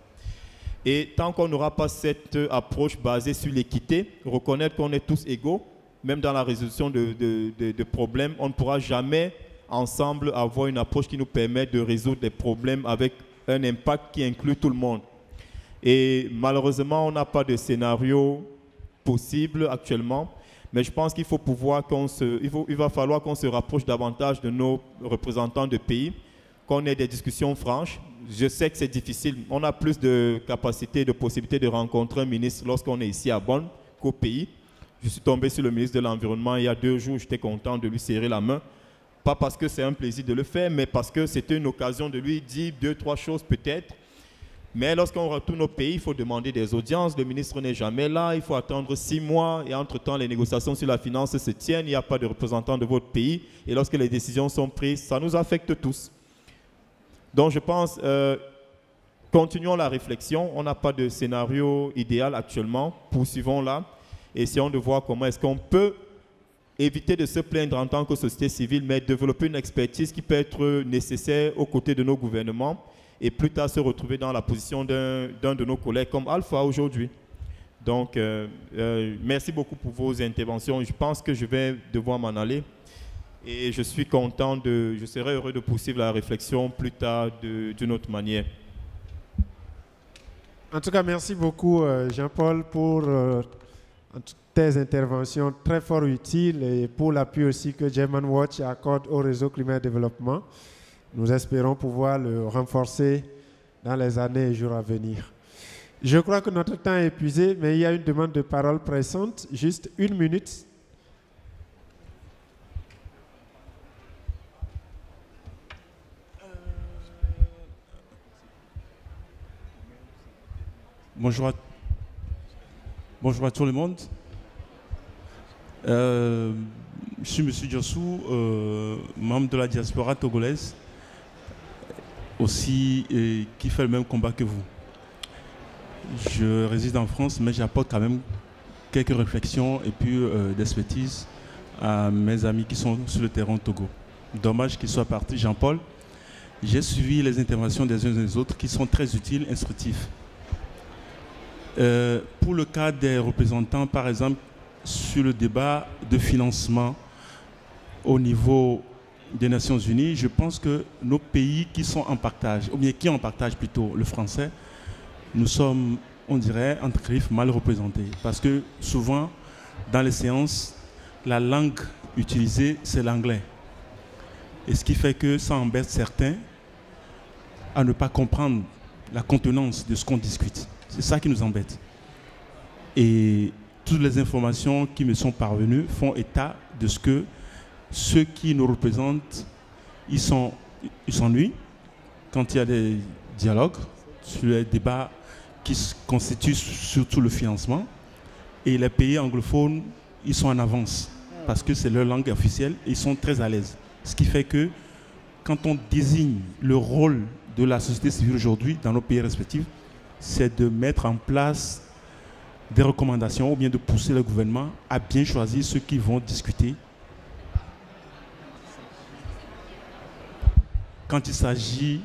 Et tant qu'on n'aura pas cette approche basée sur l'équité, reconnaître qu'on est tous égaux, même dans la résolution de problèmes, on ne pourra jamais ensemble avoir une approche qui nous permet de résoudre des problèmes avec un impact qui inclut tout le monde. Et malheureusement, on n'a pas de scénario possible actuellement, mais je pense qu'il faut il va falloir qu'on se rapproche davantage de nos représentants de pays, qu'on ait des discussions franches. Je sais que c'est difficile. On a plus de capacité, de possibilité de rencontrer un ministre lorsqu'on est ici à Bonn qu'au pays. Je suis tombé sur le ministre de l'Environnement il y a 2 jours, j'étais content de lui serrer la main. Pas parce que c'est un plaisir de le faire, mais parce que c'était une occasion de lui dire 2-3 choses peut-être. Mais lorsqu'on retourne au pays, il faut demander des audiences. Le ministre n'est jamais là, il faut attendre 6 mois. Et entre-temps, les négociations sur la finance se tiennent. Il n'y a pas de représentant de votre pays. Et lorsque les décisions sont prises, ça nous affecte tous. Donc je pense, continuons la réflexion. On n'a pas de scénario idéal actuellement. Poursuivons-la. Essayons de voir comment est-ce qu'on peut éviter de se plaindre en tant que société civile, mais développer une expertise qui peut être nécessaire aux côtés de nos gouvernements et plus tard se retrouver dans la position d'un de nos collègues comme Alpha aujourd'hui. Donc, merci beaucoup pour vos interventions. Je pense que je vais devoir m'en aller et je suis content je serai heureux de poursuivre la réflexion plus tard d'une autre manière. En tout cas, merci beaucoup Jean-Paul pour tes interventions très fort utiles et pour l'appui aussi que German Watch accorde au réseau Climat et Développement. Nous espérons pouvoir le renforcer dans les années et jours à venir. Je crois que notre temps est épuisé, mais il y a une demande de parole pressante. Juste 1 minute. Bonjour à tout le monde. Je suis M. Diossou, membre de la diaspora togolaise, aussi qui fait le même combat que vous. Je réside en France, mais j'apporte quand même quelques réflexions et puis d'expertise à mes amis qui sont sur le terrain au Togo. Dommage qu'il soit parti, Jean-Paul. J'ai suivi les interventions des uns et des autres qui sont très utiles, instructives. Pour le cas des représentants, par exemple, sur le débat de financement au niveau des Nations Unies, je pense que nos pays qui sont en partage, ou bien qui en partagent plutôt le français, nous sommes, on dirait, entre griffes, mal représentés. Parce que souvent, dans les séances, la langue utilisée, c'est l'anglais. Et ce qui fait que ça embête certains à ne pas comprendre la contenance de ce qu'on discute. C'est ça qui nous embête. Et toutes les informations qui me sont parvenues font état de ce que ceux qui nous représentent, ils s'ennuient quand il y a des dialogues, sur les débats qui constituent surtout le financement. Et les pays anglophones, ils sont en avance parce que c'est leur langue officielle et ils sont très à l'aise. Ce qui fait que quand on désigne le rôle de la société civile aujourd'hui dans nos pays respectifs, c'est de mettre en place des recommandations ou bien de pousser le gouvernement à bien choisir ceux qui vont discuter quand il s'agit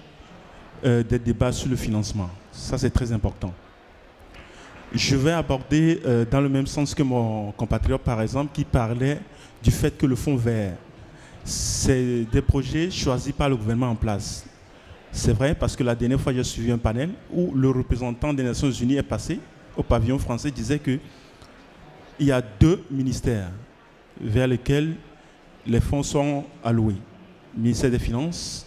des débats sur le financement. Ça, c'est très important. Je vais aborder dans le même sens que mon compatriote, par exemple, qui parlait du fait que le fonds vert, c'est des projets choisis par le gouvernement en place. C'est vrai, parce que la dernière fois, j'ai suivi un panel où le représentant des Nations Unies est passé au pavillon français, disait qu'il y a 2 ministères vers lesquels les fonds sont alloués. Ministère des Finances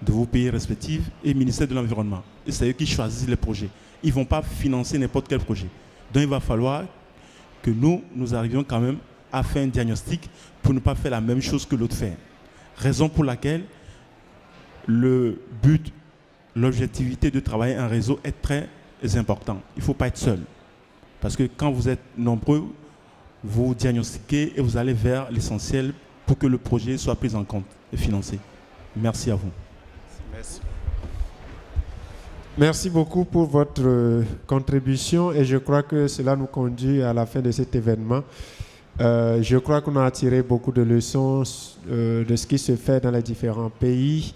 de vos pays respectifs et ministère de l'Environnement. Et c'est eux qui choisissent les projets. Ils ne vont pas financer n'importe quel projet. Donc il va falloir que nous arrivions quand même à faire un diagnostic pour ne pas faire la même chose que l'autre fait. Raison pour laquelle le but, l'objectivité de travailler en réseau est très important. Il ne faut pas être seul. Parce que quand vous êtes nombreux, vous diagnostiquez et vous allez vers l'essentiel pour que le projet soit pris en compte et financé. Merci à vous. Merci. Merci beaucoup pour votre contribution et je crois que cela nous conduit à la fin de cet événement. Je crois qu'on a tiré beaucoup de leçons de ce qui se fait dans les différents pays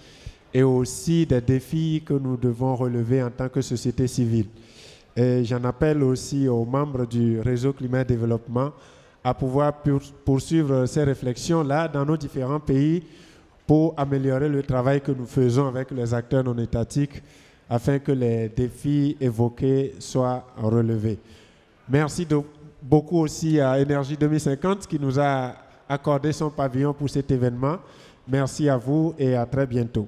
et aussi des défis que nous devons relever en tant que société civile. Et j'en appelle aussi aux membres du réseau Climat et Développement à pouvoir poursuivre ces réflexions-là dans nos différents pays pour améliorer le travail que nous faisons avec les acteurs non étatiques afin que les défis évoqués soient relevés. Merci beaucoup aussi à Énergie 2050 qui nous a accordé son pavillon pour cet événement. Merci à vous et à très bientôt.